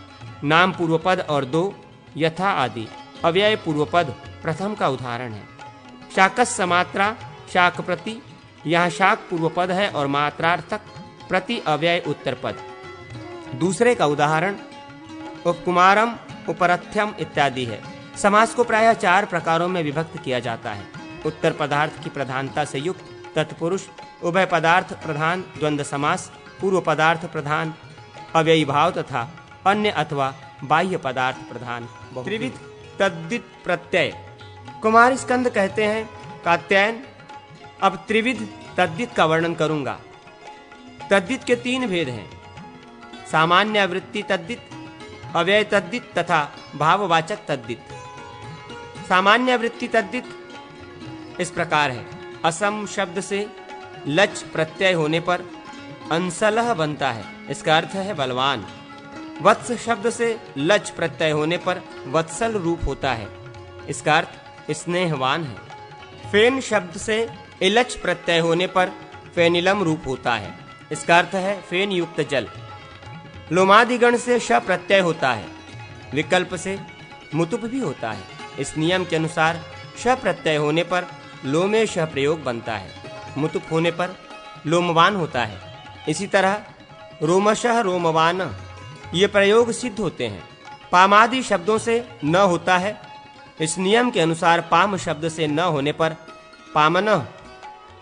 नाम पूर्व पद और 2 यथा आदि। अव्यय पूर्व पद प्रथम का उदाहरण है। शाकस समात्रा शाक प्रति, यहाँ शाक पूर्व पद है और मात्रार्थक प्रति अव्यय उत्तर पद। दूसरे का उदाहरण उपकुमारम, उपरथ्यम इत्यादि है। समास को प्रायः 4 प्रकारों में विभक्त किया जाता है। उत्तर पदार्थ की प्रधानता से युक्त तत्पुरुष, उभय पदार्थ प्रधान द्वंद्व समास, पूर्व पदार्थ प्रधान अव्ययी भाव तथा अन्य अथवा बाह्य पदार्थ प्रधान त्रिविध तद्दित प्रत्यय। कुमार स्कंद कहते हैं कात्यायन, अब त्रिविध तद्दित का वर्णन करूंगा। तद्दित के 3 भेद हैं, सामान्य आवृत्ति तद्दित, अव्यय तद्दित तथा भाववाचक तद्दित। सामान्य आवृत्ति तद्दित इस प्रकार है। असम शब्द से लच प्रत्यय होने पर अंसलह बनता है, इसका अर्थ है बलवान। वत्स शब्द से लच प्रत्यय होने पर वत्सल रूप होता है, इसका अर्थ स्नेहवान है। फेन शब्द से इलच प्रत्यय होने पर फेनिलम रूप होता है, इसका अर्थ है फेन युक्त जल। लोमादिगण से श प्रत्यय होता है, विकल्प से मुतुप भी होता है। इस नियम के अनुसार श प्रत्यय होने पर लोमे श प्रयोग बनता है, मुतुप होने पर लोमवान होता है। इसी तरह रोमशः रोमवान ये प्रयोग सिद्ध होते हैं। पामादि शब्दों से न होता है, इस नियम के अनुसार पाम शब्द से न होने पर पामन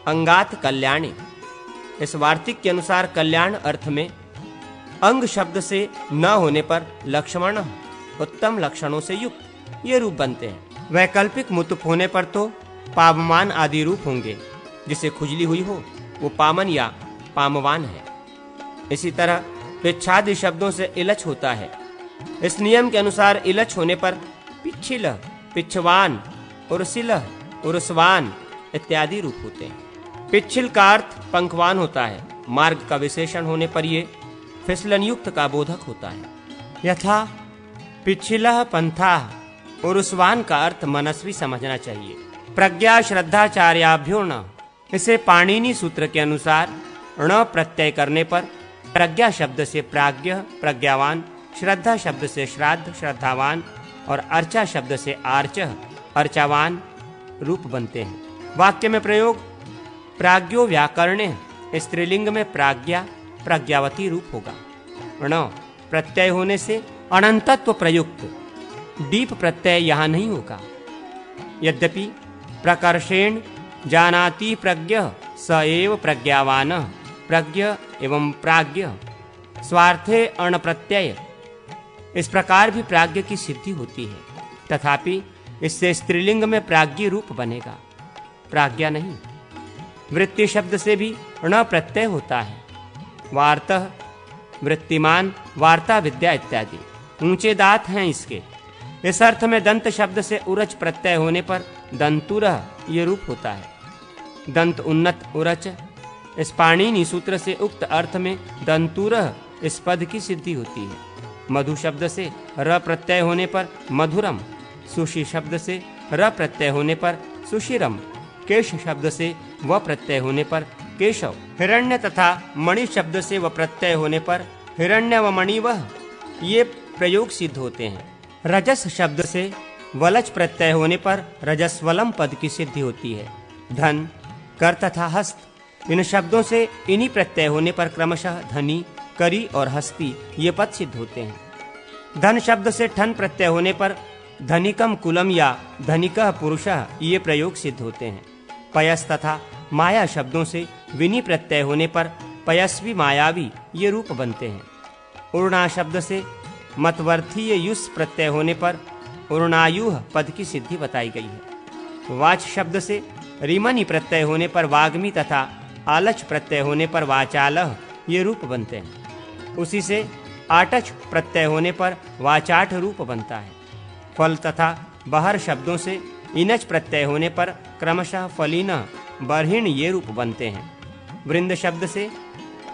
अंगात कल्याणी। इस वार्तिक के अनुसार कल्याण अर्थ में अंग शब्द से न होने पर लक्ष्मण उत्तम लक्षणों से युक्त ये रूप बनते हैं। वैकल्पिक मुतुप होने पर तो पावमान आदि रूप होंगे, जिसे खुजली हुई हो वो पामन या पामवान है। इसी तरह पिच्छादि शब्दों से इलच होता है, इस नियम के अनुसार इलच होने पर पिच्छिल, पिच्छवान, उर्सिल, उर्सवान इत्यादि रूप होते हैं। पिच्छिल का अर्थ पंखवान होता है, मार्ग का विशेषण होने पर ये फिसलन युक्त का बोधक होता है। यथा पिच्छिलः पंथाः, उर्सवान का अर्थ मनस्वी समझना चाहिए। प्रज्ञा श्रद्धाचार्याभ्यो न, इसे पाणिनि सूत्र के अनुसार ण प्रत्यय करने पर प्रज्ञा शब्द से प्राज्ञ प्रज्ञावान, श्रद्धा शब्द से श्राद्ध श्रद्धावान और अर्चा शब्द से आर्च अर्चावान रूप बनते हैं। वाक्य में प्रयोग प्राज्ञो व्याकरणे, स्त्रीलिंग में प्राज्ञा प्रज्ञावती रूप होगा। ण प्रत्यय होने से अनंतत्व प्रयुक्त डीप प्रत्यय यहाँ नहीं होगा। यद्यपि प्रकर्षेण जानाति प्रज्ञ स एव प्रज्ञावान, प्रज्ञ एवं प्राज्ञ स्वार्थे अण प्रत्यय, इस प्रकार भी प्राज्ञ की सिद्धि होती है, तथापि इससे स्त्रीलिंग में प्राज्ञी रूप बनेगा, प्राज्ञा नहीं। वृत्ति शब्द से भी ण प्रत्यय होता है। वार्तः वृत्तिमान, वार्ता विद्या इत्यादि ऊंचे दांत हैं इसके। इस अर्थ में दंत शब्द से उरच प्रत्यय होने पर दंतुरः ये रूप होता है, दंत उन्नत उरच। इस पाणिनि सूत्र से उक्त अर्थ में दंतुरः इस पद की सिद्धि होती है। मधु शब्द से र प्रत्यय होने पर मधुरम, सुशी शब्द से र प्रत्यय होने पर सुशिरम, केश शब्द से व प्रत्यय होने पर केशव, हिरण्य तथा मणि शब्द से व प्रत्यय होने पर हिरण्य व मणि वह, ये प्रयोग सिद्ध होते हैं। रजस शब्द से वलच प्रत्यय होने पर रजस्वलम पद की सिद्धि होती है। धन, कर तथा हस्त, इन शब्दों से इन्हीं प्रत्यय होने पर क्रमशः धनी, करी और हस्ती ये पद सिद्ध होते हैं। धन शब्द से ठन प्रत्यय होने पर धनिकम कुलम या धनिकः पुरुषः ये प्रयोग सिद्ध होते हैं। पयस तथा माया शब्दों से विनी प्रत्यय होने पर पयस्वी मायावी ये रूप बनते हैं। उर्णा शब्द से मतवर्थीय युस प्रत्यय होने पर उर्णायुः पद की सिद्धि बताई गई है। वाच शब्द से रिमनी प्रत्यय होने पर वाग्मी तथा आलच प्रत्यय होने पर वाचालह ये रूप बनते हैं। उसी से आटच प्रत्यय होने पर वाचाठ रूप बनता है। फल तथा बहर शब्दों से इनच प्रत्यय होने पर क्रमशः फलीना बरहिण ये रूप बनते हैं। वृंद शब्द से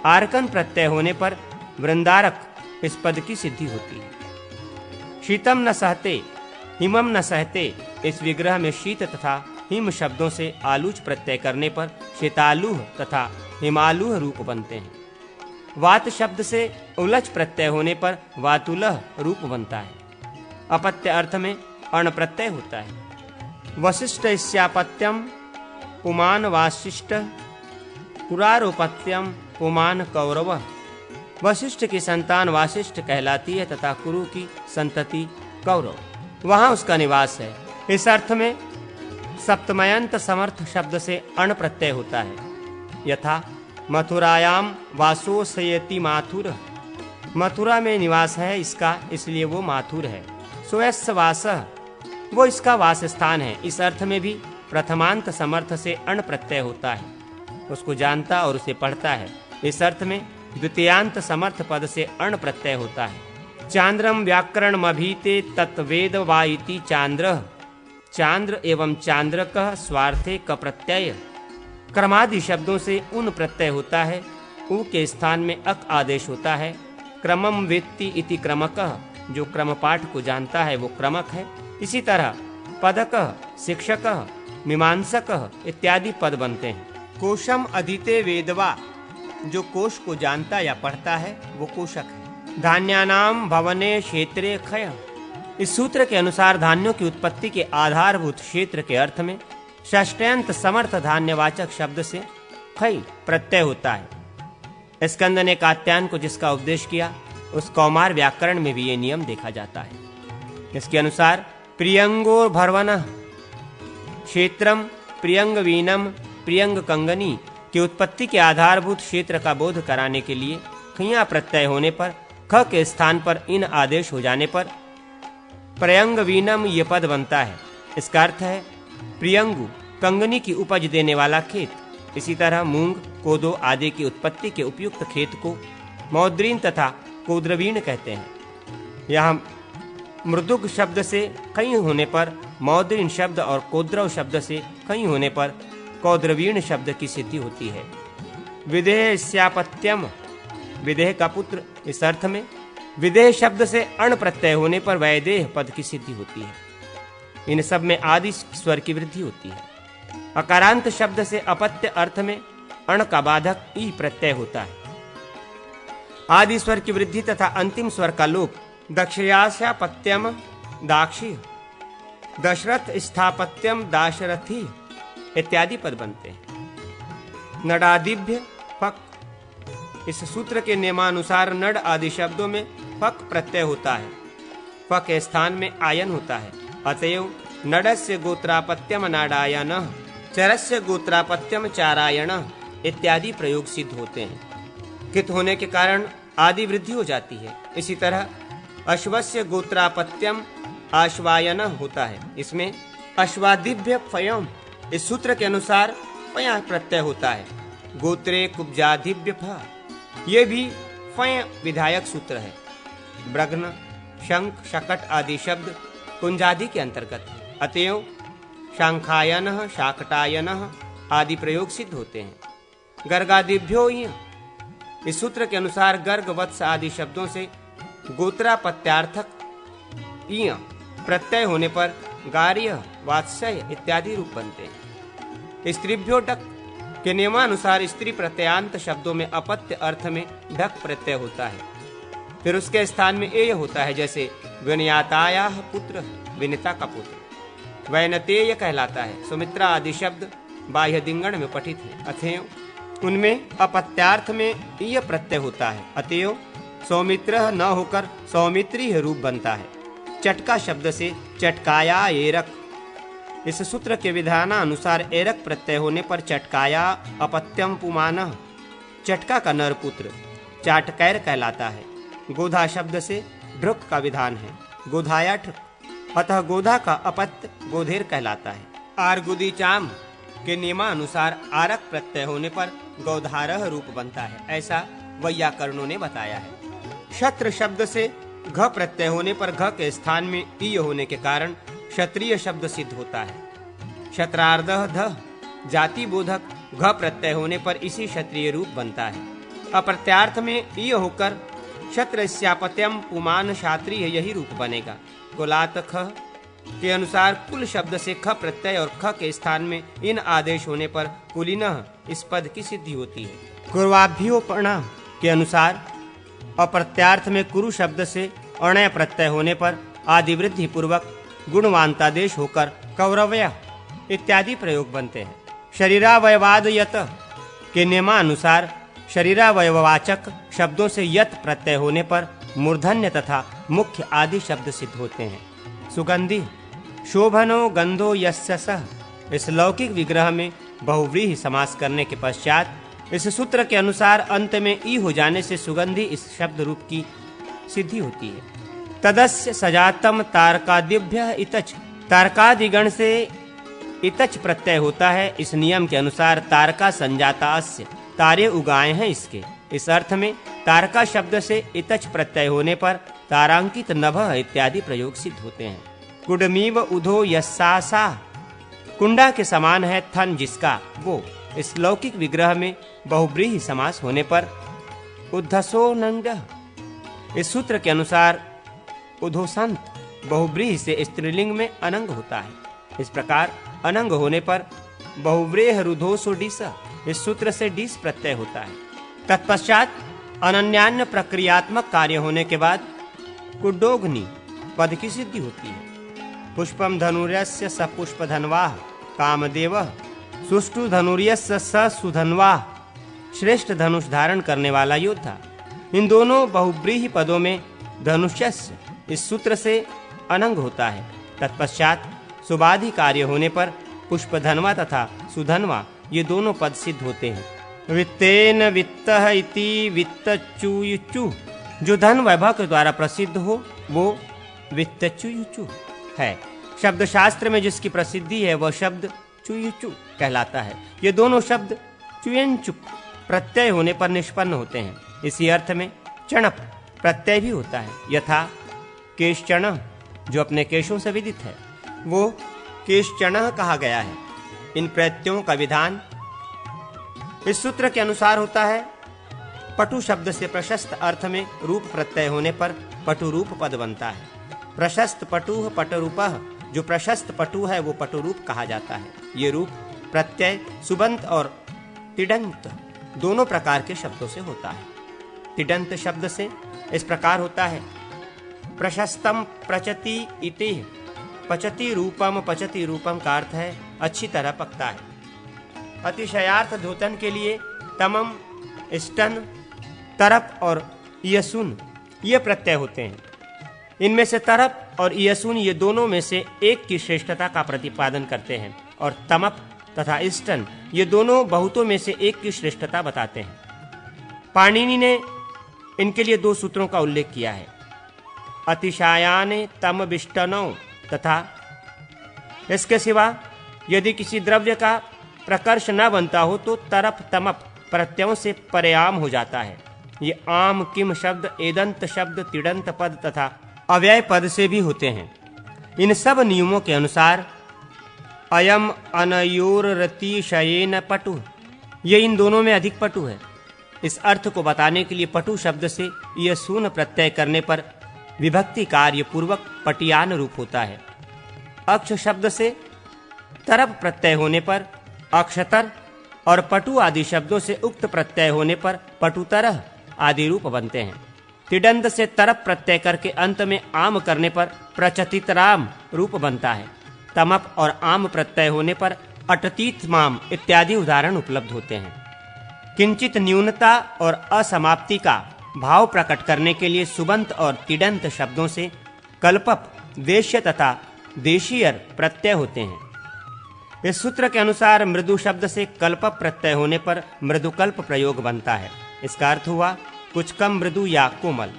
आर्कन प्रत्यय होने पर वृंदारक इस पद की सिद्धि होती है। शीतम न सहते हिमम न सहते, इस विग्रह में शीत तथा हिम शब्दों से आलूच प्रत्यय करने पर शीतालुह तथा हिमालुह रूप बनते हैं। वात शब्द से उलच प्रत्यय होने पर वातुलह रूप बनता है। अपत्य अर्थ में अण प्रत्यय होता है। वशिष्ठ इस्यापत्यम पुमान वाशिष्ठ, पुरारोपत्यम पुमान कौरव, वशिष्ठ की संतान वासिष्ठ कहलाती है तथा कुरु की संतति कौरव, वहां उसका निवास है। इस अर्थ में सप्तमयंत समर्थ शब्द से अण प्रत्यय होता है। यथा मथुरायाम वासोसयति माथुर, मथुरा में निवास है इसका, इसलिए वो माथुर है। सोयस्य वासः, वो इसका वास स्थान है। इस अर्थ में भी प्रथमांत समर्थ से अण प्रत्यय होता है, उसको जानता और उसे पढ़ता है। इस अर्थ में द्वितीयांत समर्थ पद से अण प्रत्यय होता है। चांद्रम व्याकरणमभीते तत्वेद वा इति चांद्रः, चांद्र एवं चांद्रकः स्वार्थे क प्रत्यय, क्रमादि शब्दों से उन प्रत्यय होता है। उ के स्थान में अक आदेश होता है। क्रमम वेत्ति इति क्रमकः, जो क्रम पाठ को जानता है वो क्रमक है। इसी तरह पदकः, शिक्षकः, मीमांसकः इत्यादि पद बनते हैं। कोशम अधीते वेदवा, जो कोश को जानता या पढ़ता है वो कोशक है। धान्यानाम भवने क्षेत्रे खय, इस सूत्र के अनुसार धान्यों की उत्पत्ति के आधारभूत क्षेत्र के अर्थ में षष्ठ्यंत समर्थ धान्यवाचक शब्द से खय प्रत्यय होता है। स्कंद ने कात्यायन को जिसका उपदेश किया उस कौमार व्याकरण में भी ये नियम देखा जाता है। इसके अनुसार प्रियंगो भरवनः, क्षेत्रम प्रियंग वीनम प्रियंग कंगनी की उत्पत्ति के आधारभूत क्षेत्र का बोध कराने के लिए खिया प्रत्यय होने पर ख के स्थान पर इन आदेश हो जाने पर प्रियंग वीनम ये पद बनता है। इसका अर्थ है प्रियंगु, कंगनी की उपज देने वाला खेत। इसी तरह मूंग, कोदो आदि की उत्पत्ति के उपयुक्त खेत को मौद्रीन तथा कोद्रवीण कहते हैं। यहाँ मृदुग शब्द से कई होने पर मौद्रीन शब्द और कोद्रव शब्द से कई होने पर कौद्रवीण शब्द की सिद्धि होती है। विदेह स्यापत्यम, विदेह का पुत्र, इस अर्थ में विदेह शब्द से अण प्रत्यय होने पर वैदेह पद की सिद्धि होती है। इन सब में आदि स्वर की वृद्धि होती है। अकारांत शब्द से अपत्य अर्थ में अण का बाधक ई प्रत्यय होता है। आदि स्वर की वृद्धि तथा अंतिम स्वर का लोप दक्षयास्यापत्यम दाक्षी, दशरथ स्थापत्यम दाशरथी इत्यादि पद बनते हैं। नडादिभ्य फक, इस सूत्र के नियमानुसार नड आदि शब्दों में फक प्रत्यय होता है। फक के स्थान में आयन होता है। अतएव नडस्य गोत्रापत्यम नाडायनः, चरस्य गोत्रापत्यम चारायणः इत्यादि प्रयोग सिद्ध होते हैं। कित होने के कारण आदि वृद्धि हो जाती है। इसी तरह अश्वस्य गोत्रापत्यम आश्वायन होता है। इसमें अश्वादिभ्य फयम, इस सूत्र के अनुसार फय प्रत्यय होता है। गोत्रे कुब्जादिभ्य फ, ये भी फय विधायक सूत्र है। ब्रघ्न, शंख, शकट आदि शब्द कुंजादि के अंतर्गत है। अतएव शांखायनः, शाकटायनः आदि प्रयोग सिद्ध होते हैं। गर्गादिभ्यो य, इस सूत्र के अनुसार गर्ग, वत्स आदि शब्दों से गोत्रापत्यार्थक ईय प्रत्यय होने पर गार्य, वात्सय इत्यादि रूप बनते हैं। स्त्रीभ्यो डक के नियमानुसार स्त्री प्रत्ययांत शब्दों में अपत्य अर्थ में ढक प्रत्यय होता है। फिर उसके स्थान में एय होता है, जैसे विनयाताया पुत्र, विनिता का पुत्र। वैनतेय कहलाता है। सुमित्रा आदि शब्द बाह्य दिंगण में पठित है। अतएव उनमें अपत्यार्थ में ईय प्रत्यय होता है। अतएव सौमित्र न होकर सौमित्री रूप बनता है। चटका शब्द से चटकाया एरक, इस सूत्र के विधानानुसार एरक प्रत्यय होने पर चटकाया अपत्यम पुमानः, चटका का नर पुत्र चाटकैर कहलाता है। गोधा शब्द से ढृक का विधान है। गोधाया ढृक, अतः गोधा का अपत्य गोधेर कहलाता है। आर्गुदी चाम के नियमानुसार आरक प्रत्यय होने पर गौधारह रूप बनता है। ऐसा वैयाकरणों ने बताया है। क्षत्र शब्द से घ प्रत्यय होने पर घ के स्थान में ईय होने के कारण क्षत्रिय शब्द सिद्ध होता है। क्षत्रार्धः ध, जाति बोधक घ प्रत्यय होने पर इसी क्षत्रिय रूप बनता है। अप्रत्यार्थ में ईय होकर क्षत्रस्यापत्यम पुमान क्षात्रिय यही रूप बनेगा। कुलात ख के अनुसार कुल शब्द से ख प्रत्यय और ख के स्थान में इन आदेश होने पर कुलीनः इस पद की सिद्धि होती है। कुर्वाभ्योपणा के अनुसार अप्रत्यार्थ में कुरु शब्द से अणय प्रत्यय होने पर आदि वृद्धि पूर्वक गुणवांतादेश होकर कौरव्य इत्यादि प्रयोग बनते हैं। शरीरावयवाद यत के नियमानुसार शरीरावयववाचक शब्दों से यत प्रत्यय होने पर मूर्धन्य तथा मुख्य आदि शब्द सिद्ध होते हैं। सुगंधि शोभनो गंधो यस्य सः। इस लौकिक विग्रह में बहुव्रीहि समास करने के पश्चात इस सूत्र के अनुसार अंत में ई हो जाने से सुगंधि इस शब्द रूप की सिद्धि होती है। तदस्य सजातम तारकादिभ्यः इतच। तारकादिगण से इतच प्रत्यय होता है। इस नियम के अनुसार तारका संजाता अस्य, तारे उगाए हैं इसके। इस अर्थ में तारका शब्द से इतच प्रत्यय होने पर तारांकित नभः इत्यादि प्रयोग सिद्ध होते हैं। कुडमीव उधो यस्सा। कुंडा के समान है थन जिसका, वो। इस लौकिक विग्रह में बहुव्रीहि समास होने पर उद्धसो नंग। इस सूत्र के अनुसार उधोसंत बहुव्रीहि से स्त्रीलिंग में अनंग होता है। इस प्रकार अनंग होने पर बहुव्रेह रुधोसो डिस। इस सूत्र से डिस प्रत्यय होता है। तत्पश्चात अनन्यान्य प्रक्रियात्मक कार्य होने के बाद कुड्डोग्नि पद की सिद्धि होती है। पुष्पम धनुर्यस्य स पुष्प धनवाह कामदेवः। सुष्टु धनुर्यस्य स सुधनवाह। श्रेष्ठ धनुष धारण करने वाला योद्धा। इन दोनों बहुव्रीहि पदों में धनुष्यस्य इस सूत्र से अनंग होता है। तत्पश्चात सुबाधि कार्य होने पर पुष्पधनवा तथा सुधनवा ये दोनों पद सिद्ध होते हैं। वित्तेन वित्तः इति वित्तचुयुचु। जो धन वैभव के द्वारा प्रसिद्ध हो वो वित्तचुयुचु है। शब्द शास्त्र में जिसकी प्रसिद्धि है वह शब्द चुयुचु कहलाता है। ये दोनों शब्द चुयंचुक प्रत्यय होने पर निष्पन्न होते हैं। इसी अर्थ में चणप प्रत्यय भी होता है। यथा केशचण जो अपने केशों से विदित है वो केशचण कहा गया है। इन प्रत्ययों का विधान इस सूत्र के अनुसार होता है। पटु शब्द से प्रशस्त अर्थ में रूप प्रत्यय होने पर पटु रूप पद बनता है। प्रशस्त पटुः पटरूपः। जो प्रशस्त पटु है वो पटुरूप कहा जाता है। ये रूप प्रत्यय सुबंत और तिडंत दोनों प्रकार के शब्दों से होता है। तिडंत शब्द से इस प्रकार होता है। प्रशस्तम प्रचति इति। पचति रूपम का अर्थ है अच्छी तरह पकता है। अतिशयार्थ द्योतन के लिए तमम, स्टन, तरप और यसून ये प्रत्यय होते हैं। इनमें से तरप और यसून ये दोनों में से एक की श्रेष्ठता का प्रतिपादन करते हैं और तमप तथा स्टन ये दोनों बहुतों में से एक की श्रेष्ठता बताते हैं। पाणिनि ने इनके लिए दो सूत्रों का उल्लेख किया है। अतिशायाने तम विष्टनौ तथा इसके सिवा यदि किसी द्रव्य का प्रकर्ष न बनता हो तो तरप तमप प्रत्ययों से पर्याम हो जाता है। ये आम किम शब्द एदंत शब्द तिडंत पद तथा अव्यय पद से भी होते हैं। इन सब नियमों के अनुसार अयम अनयोरतिशयेन पटु ये इन दोनों में अधिक पटु है। इस अर्थ को बताने के लिए पटु शब्द से यह सून प्रत्यय करने पर विभक्ति कार्य पूर्वक पटियान रूप होता है। अक्ष शब्द से तरप प्रत्यय होने पर अक्षतर और पटु आदि शब्दों से उक्त प्रत्यय होने पर पटुतरह आदि रूप बनते हैं। तिडंत से तरप प्रत्यय करके अंत में आम करने पर प्रचतितराम रूप बनता है। तमप और आम प्रत्यय होने पर अटतीत माम इत्यादि उदाहरण उपलब्ध होते हैं। किंचित न्यूनता और असमाप्ति का भाव प्रकट करने के लिए सुबंत और तिडंत शब्दों से कल्पप, देश्य तथा देशीयर प्रत्यय होते हैं। इस सूत्र के अनुसार मृदु शब्द से कल्पप प्रत्यय होने पर मृदुकल्प प्रयोग बनता है। इसका अर्थ हुआ कुछ कम मृदु या कोमल।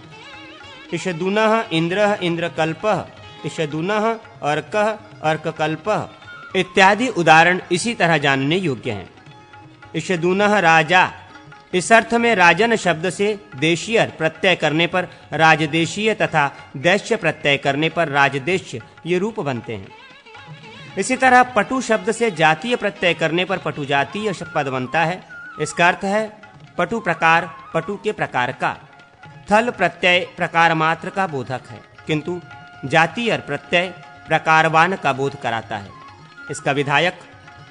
इषदुनः इंद्रः इंद्रकल्पः, इषदुनः अर्कः अर्ककल्पः इत्यादि उदाहरण इसी तरह जानने योग्य हैं। इषदुनः राजा इस अर्थ में राजन शब्द से देशीयर प्रत्यय करने पर राजदेशीय तथा दैश्य प्रत्यय करने पर राजदेश्य ये रूप बनते हैं। इसी तरह पटु शब्द से जातीय प्रत्यय करने पर पटु जातीय पद बनता है। इसका अर्थ है पटु प्रकार, पटु के प्रकार का। थल प्रत्यय प्रकार मात्र का बोधक है, किंतु जातीय प्रत्यय प्रकारवान का बोध कराता है। इसका विधायक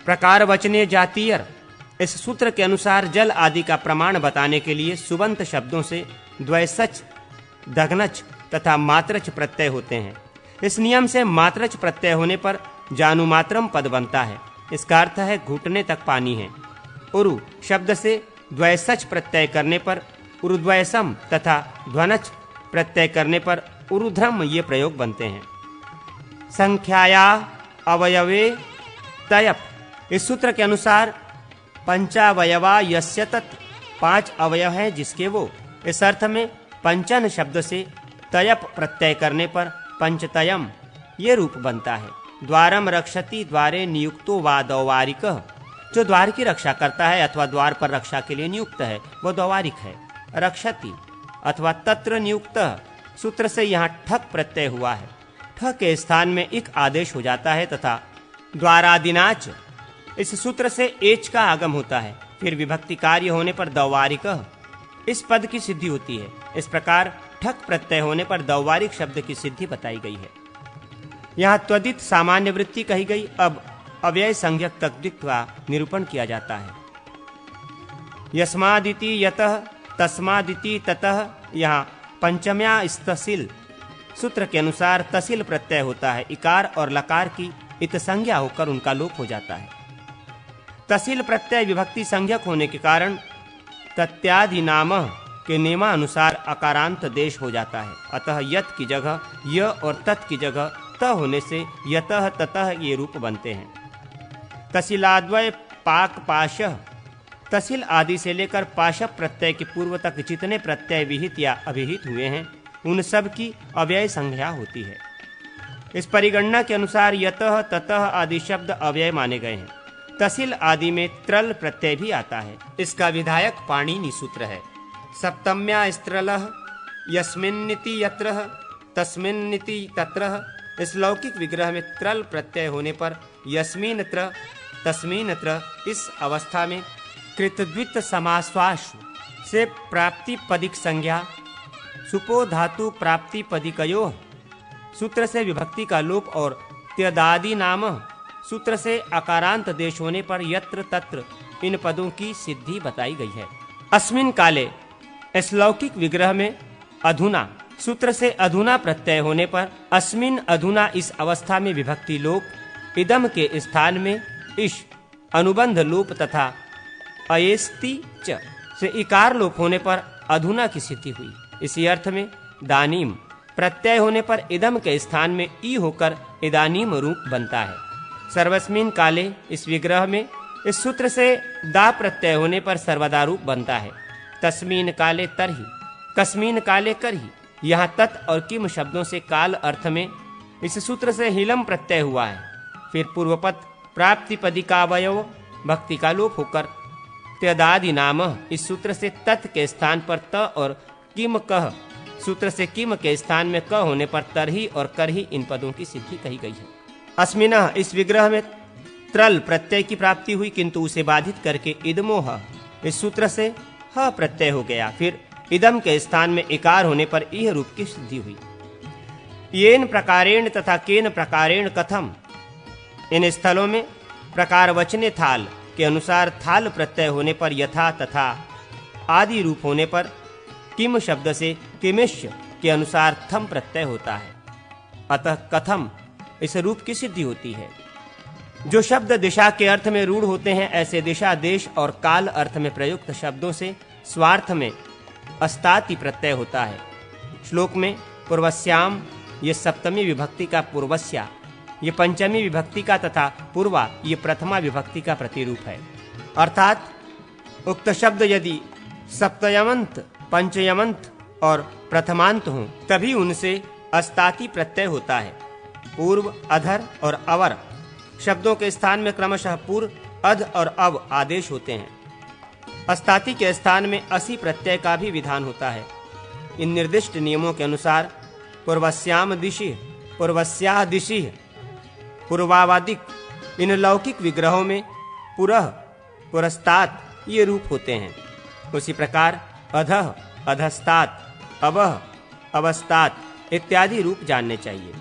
प्रकार वचने जातीय। इस सूत्र के अनुसार जल आदि का प्रमाण बताने के लिए सुबंत शब्दों से द्वैसच, दघनच तथा मात्रच प्रत्यय होते हैं। इस नियम से मात्रच प्रत्यय होने पर जानुमात्रम पद बनता है। इसका अर्थ है घुटने तक पानी है। उरु शब्द से द्वैसच प्रत्यय करने पर ऊर्ध्वयसम तथा ध्वनच प्रत्यय करने पर ऊर्ध्वम ये प्रयोग बनते हैं। संख्याया अवयवे तयप, इस सूत्र के अनुसार पंचावयवा यस्य तत्, 5 अवयव हैं जिसके वो। इस अर्थ में पंचन शब्द से तयप प्रत्यय करने पर पंचतयम ये रूप बनता है। द्वारम रक्षति द्वारे नियुक्तो वा द्वारिकः, जो द्वार की रक्षा करता है अथवा द्वार पर रक्षा के लिए नियुक्त है वो द्वारिक है। रक्षति अथवा तत्र नियुक्त सूत्र से यहाँ ठक प्रत्यय हुआ है। ठ के स्थान में इक आदेश हो जाता है तथा द्वारादिनाच, इस सूत्र से एच का आगम होता है। फिर विभक्ति कार्य होने पर द्वारिकः इस पद की सिद्धि होती है। इस प्रकार ठक प्रत्यय होने पर द्वारिक शब्द की सिद्धि बताई गई है। यहाँ त्वदित सामान्य वृत्ति कही गई। अब अव्यय संज्ञक तद्धित का निरूपण किया जाता है। यस्मादिति यतः, तस्मादिति ततः, यहाँ पंचम्या तसिल सूत्र के अनुसार तसिल प्रत्यय होता है। इकार और लकार की इत संज्ञा होकर उनका लोप हो जाता है। तसिल प्रत्यय विभक्ति संज्ञक होने के कारण तत्यादि नाम के नियमानुसार अकारांत देश हो जाता है। अतः यत की जगह य और तत् की जगह त होने से यतः ततः ये रूप बनते हैं। तसिलाद्वय पाक पाश, तसिल आदि से लेकर पाश प्रत्यय के पूर्व तक जितने प्रत्यय विहित या अभिहित हुए हैं उन सब की अव्यय संज्ञा होती है। इस परिगणना के अनुसार यतः ततः आदि शब्द अव्यय माने गए हैं। तसिल आदि में त्रल प्रत्यय भी आता है। इसका विधायक पाणिनि सूत्र है। सप्तम्या स्त्रलः यस्मिन्निति यत्रः तस्मिन्निति तत्रः। इस लौकिक विग्रह में त्रल प्रत्यय होने पर यस्मिन्त्र तस्मिन्त्र, इस अवस्था में कृतद्वित समाश्वास से प्राप्ति पदिक संज्ञा सुपो धातु प्राप्ति पदिकयो सूत्र से विभक्ति का लोप और त्यदादि नाम सूत्र से अकारांत देश होने पर यत्र तत्र इन पदों की सिद्धि बताई गई है। अस्मिन काले, इस लौकिक विग्रह में अधुना सूत्र से अधुना प्रत्यय होने पर अस्मिन अधुना, इस अवस्था में विभक्ति लोप, इदम के स्थान में इश अनुबंध लोप तथा अयेस्ति च से इकार लोप होने पर अधुना की सिद्धि हुई। इसी अर्थ में दानीम प्रत्यय होने पर इदम के स्थान में ई होकर इदानीम रूप बनता है। सर्वस्मिन काले, इस विग्रह में इस सूत्र से दा प्रत्यय होने पर सर्वदा रूप बनता है। तस्मीन काले तरहि, कस्मीन काले करहि, यहाँ तत् और किम शब्दों से काल अर्थ में इस सूत्र से हिलम प्रत्यय हुआ है। फिर पूर्वपद प्राप्ति पदिकावयव भक्ति का लोप होकर त्यदादि नाम, इस सूत्र से तत् के स्थान पर त और किम कह सूत्र से किम के स्थान में क होने पर तरही और करही इन पदों की सिद्धि कही गई है। अस्मिनः, इस विग्रह में त्रल प्रत्यय की प्राप्ति हुई किंतु उसे बाधित करके इदमोह, इस सूत्र से ह प्रत्यय हो गया। फिर इदम के स्थान में इकार होने पर इह रूप की सिद्धि हुई। येन प्रकारेण तथा केन प्रकारेण कथम, इन स्थलों में प्रकार वचने थाल के अनुसार थाल प्रत्यय होने पर यथा तथा आदि रूप होने पर किम शब्द से किमिश्य के अनुसार थम प्रत्यय होता है। अतः कथम इस रूप की सिद्धि होती है। जो शब्द दिशा के अर्थ में रूढ़ होते हैं ऐसे दिशा, देश और काल अर्थ में प्रयुक्त शब्दों से स्वार्थ में अस्ताति प्रत्यय होता है। श्लोक में पूर्वस्याम ये सप्तमी विभक्ति का पूर्वस्या, ये पंचमी विभक्ति का तथा पूर्वा ये प्रथमा विभक्ति का प्रतिरूप है। अर्थात उक्त शब्द यदि सप्तयमंत, पंचयमंत और प्रथमांत हों तभी उनसे अस्ताति प्रत्यय होता है। पूर्व, अधर और अवर शब्दों के स्थान में क्रमशः पूर्व, अध और अव आदेश होते हैं। अस्ताति के स्थान में असि प्रत्यय का भी विधान होता है। इन निर्दिष्ट नियमों के अनुसार पूर्वस्याम दिशि, पूर्वस्याह दिशि, पूर्वावादिक, इन लौकिक विग्रहों में पुरः, पुरस्तात ये रूप होते हैं। उसी प्रकार अधः, अधस्तात, अवः, अवस्तात इत्यादि रूप जानने चाहिए।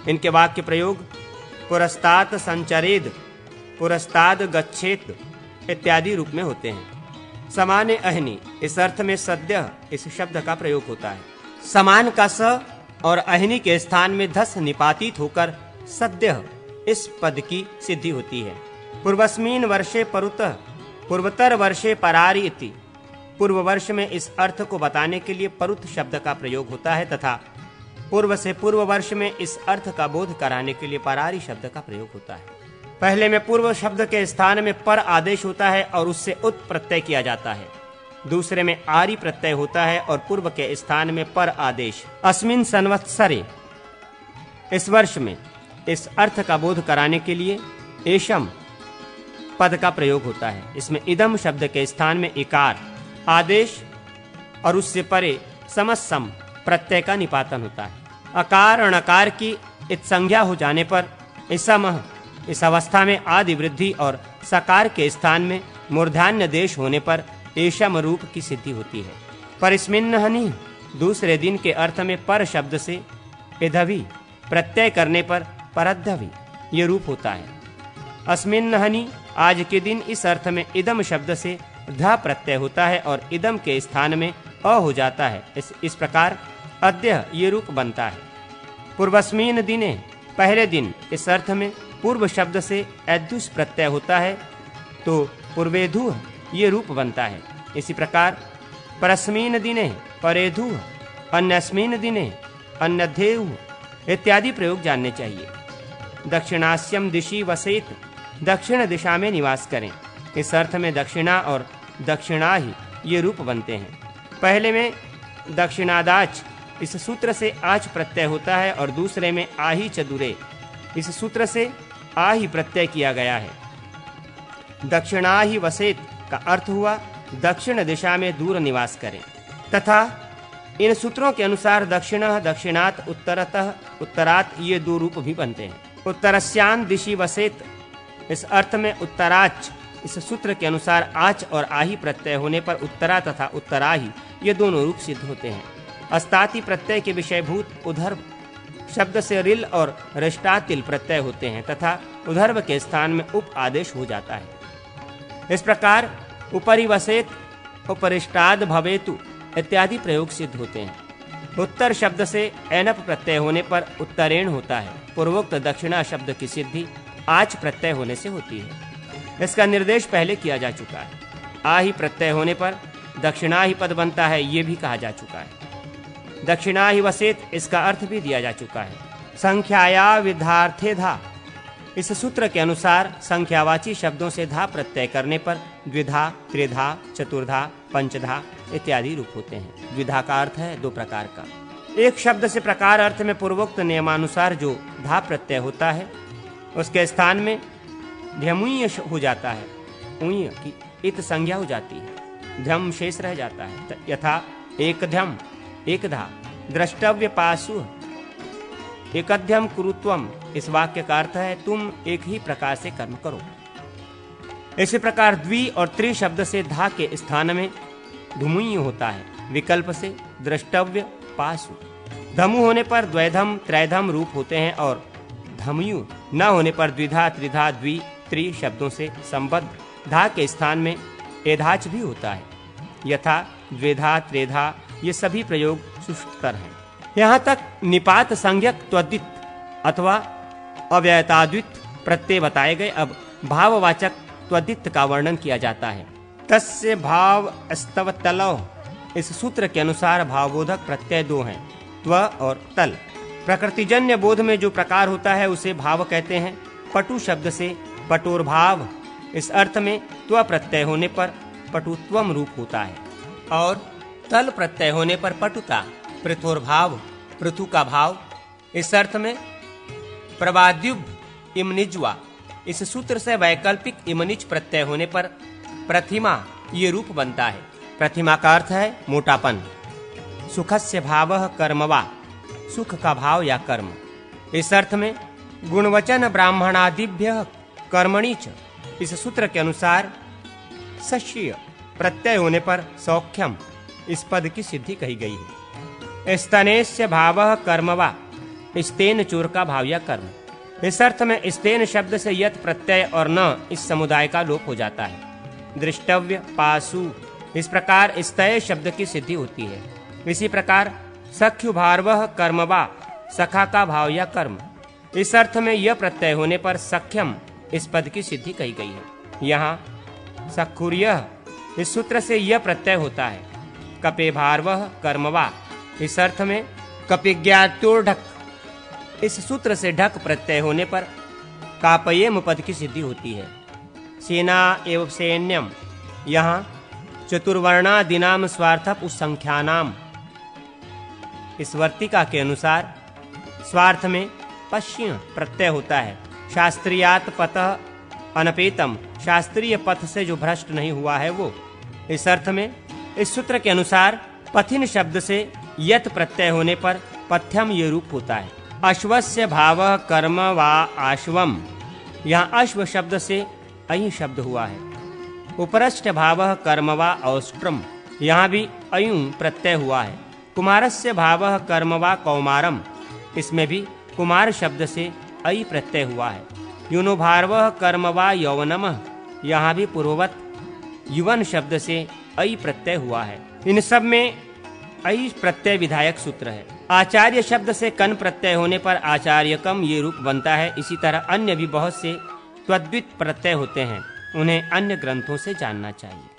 इनके वाक्य प्रयोग पुरस्तात संचरेद, पुरस्ताद गच्छेत इत्यादि रूप में होते हैं। समाने अहनि, इस अर्थ में सद्य इस शब्द का प्रयोग होता है। समान का स और अहनि के स्थान में धस निपातित होकर सद्य इस पद की सिद्धि होती है। पूर्वस्मिन वर्षे परुतः, पूर्वतर वर्षे परारि इति, पूर्व वर्ष में इस अर्थ को बताने के लिए परुत शब्द का प्रयोग होता है तथा पूर्व से पूर्व वर्ष में इस अर्थ का बोध कराने के लिए परारी शब्द का प्रयोग होता है। पहले में पूर्व शब्द के स्थान में पर आदेश होता है और उससे उत प्रत्यय किया जाता है। दूसरे में आरी प्रत्यय होता है और पूर्व के स्थान में पर आदेश। अस्मिन संवत्सरे, इस वर्ष में, इस अर्थ का बोध कराने के लिए एषम पद का प्रयोग होता है। इसमें इदम शब्द के स्थान में इकार आदेश और उससे परे समसम प्रत्यय का निपातन होता है। अकार और अकार की इत संज्ञा हो जाने पर इसमः, इस अवस्था में आदि वृद्धि और सकार के स्थान में मूर्धान्य देश होने पर एषम रूप की सिद्धि होती है। पर स्मिन्नहनि, दूसरे दिन के अर्थ में पर शब्द से इधवी प्रत्यय करने पर परद्धवी ये रूप होता है। अस्मिन्नहनि, आज के दिन, इस अर्थ में इदम शब्द से ध प्रत्यय होता है और इदम के स्थान में अ हो जाता है। इस प्रकार अद्य ये रूप बनता है। पूर्वस्मिन दिने, पहले दिन, इस अर्थ में पूर्व शब्द से एदुस प्रत्यय होता है तो पूर्वेधु ये रूप बनता है। इसी प्रकार परस्मिन दिने परेधु, अन्यस्मिन दिने अन्यधेउ इत्यादि प्रयोग जानने चाहिए। दक्षिणास्यम दिशि वसेत, दक्षिण दिशा में निवास करें। इस अर्थ में दक्षिणा और दक्षिणा ही ये रूप बनते हैं। पहले में दक्षिणादाच, इस सूत्र से आच प्रत्यय होता है और दूसरे में आही चदुरे, इस सूत्र से आही प्रत्यय किया गया है। दक्षिणा ही वसेत का अर्थ हुआ दक्षिण दिशा में दूर निवास करें तथा इन सूत्रों के अनुसार दक्षिणः, दक्षिणात, उत्तरतः, उत्तरात ये दो रूप भी बनते हैं। उत्तरस्यान दिशि वसेत, इस अर्थ में उत्तराच, इस सूत्र के अनुसार आच और आही प्रत्यय होने पर उत्तरा तथा उत्तराही ये दोनों रूप सिद्ध होते हैं। अस्ताति प्रत्यय के विषयभूत उधर्व शब्द से रिल और रिष्टातिल प्रत्यय होते हैं तथा उधर्व के स्थान में उप आदेश हो जाता है। इस प्रकार उपरि वसेत, उपरिष्टाद भवेतु इत्यादि प्रयोग सिद्ध होते हैं। उत्तर शब्द से एनप प्रत्यय होने पर उत्तरेण होता है। पूर्वोक्त दक्षिणा शब्द की सिद्धि आच प्रत्यय होने से होती है। इसका निर्देश पहले किया जा चुका है। आही प्रत्यय होने पर दक्षिणा ही पद बनता है, ये भी कहा जा चुका है। दक्षिणा ही वसेत, इसका अर्थ भी दिया जा चुका है। संख्याया विधार्थे धा, इस सूत्र के अनुसार संख्यावाची शब्दों से धा प्रत्यय करने पर द्विधा, त्रिधा, चतुर्धा, पंचधा इत्यादि रूप होते हैं। द्विधा का अर्थ है दो प्रकार का। एक शब्द से प्रकार अर्थ में पूर्वोक्त नियमानुसार जो धा प्रत्यय होता है उसके स्थान में ध्यमुय हो जाता है। उय की इत संज्ञा हो जाती है, ध्यम शेष रह जाता है। यथा एक ध्यम, एक धा, द्रष्टव्य पासु, एकध्यम कुरुत्वम, इस वाक्य का अर्थ है तुम एक ही प्रकार से कर्म करो। इसी प्रकार द्वि और त्रि शब्द से धा के स्थान में धुमुय होता है, विकल्प से द्रष्टव्य पासु। धमु होने पर द्वैधम, त्रैधम रूप होते हैं और धमयु न होने पर द्विधा, त्रिधा, द्वि, त्रि शब्दों से संबद्ध धा के स्थान में एधाच भी होता है। यथा द्विधा, त्रेधा ये सभी प्रयोग सुष्ठतर हैं। यहाँ तक निपात संज्ञक त्वदित अथवा अव्ययताद्वित प्रत्यय बताए गए। अब भाववाचक त्वदित का वर्णन किया जाता है। तस्य भाव स्तव तलौ, इस सूत्र के अनुसार भावबोधक प्रत्यय दो हैं, त्व और तल। प्रकृतिजन्य बोध में जो प्रकार होता है उसे भाव कहते हैं। पटु शब्द से पटोर भाव, इस अर्थ में त्व प्रत्यय होने पर पटुत्वम रूप होता है और तल प्रत्यय होने पर पटुता, पृथोर भाव, पृथु का भाव। इस अर्थ में प्रवाद्युब इमनिज्वा, इस सूत्र से वैकल्पिक इमनिज प्रत्यय होने पर प्रतिमा ये रूप बनता है। प्रतिमा का अर्थ है मोटापन। सुखस्य भावः कर्मवा, सुख का भाव या कर्म। इस अर्थ में गुणवचन ब्राह्मणादिभ्य कर्मणि च, इस सूत्र के अनुसार सश्य प्रत्यय होने पर सौख्यम इस पद की सिद्धि कही गई है। स्तनेस्य भावः कर्मवा, स्तेन चोर का भाव या कर्म। इस अर्थ में स्तेन शब्द से यत प्रत्यय और न इस समुदाय का लोप हो जाता है। दृष्टव्य पासु, इस प्रकार स्तय शब्द की सिद्धि होती है। इसी प्रकार सख्यु भार्वः कर्मवा, सखा का भाव या कर्म। इस अर्थ में यह प्रत्यय होने पर सख्यम इस पद की सिद्धि कही गई है। यहाँ सखुर्यः इस सूत्र से यह प्रत्यय होता है। कपे भारवः कर्मवा, इस अर्थ में कपिज्ञातोर्ढक, इस सूत्र से ढक प्रत्यय होने पर कापयेम पद की सिद्धि होती है। सेना एवं सैन्यम, यहाँ चतुर्वर्णादिनाम स्वार्थप संख्यानाम, इस वर्तिका के अनुसार स्वार्थ में पश्य प्रत्यय होता है। शास्त्रीयात पतः अनपेतम, शास्त्रीय पथ से जो भ्रष्ट नहीं हुआ है वो, इस अर्थ में इस सूत्र के अनुसार पथिन शब्द से यत प्रत्यय होने पर पथ्यम ये रूप होता है। अश्वस्य भावः कर्म वा आश्वम, यहाँ अश्व शब्द से अयि शब्द हुआ है। उपरश्च भावः कर्म वा औष्ट्रम, यहाँ भी अयु प्रत्यय हुआ है। कुमारस्य भावः कर्म वा कौमारम, इसमें भी कुमार शब्द से अयि प्रत्यय हुआ है। युनो भारवः कर्म वा यौवनम, यहाँ भी पूर्ववत युवन शब्द से अयि प्रत्यय हुआ है। इन सब में अयि प्रत्यय विधायक सूत्र है। आचार्य शब्द से कन प्रत्यय होने पर आचार्यकम ये रूप बनता है। इसी तरह अन्य भी बहुत से त्वद्वित प्रत्यय होते हैं, उन्हें अन्य ग्रंथों से जानना चाहिए।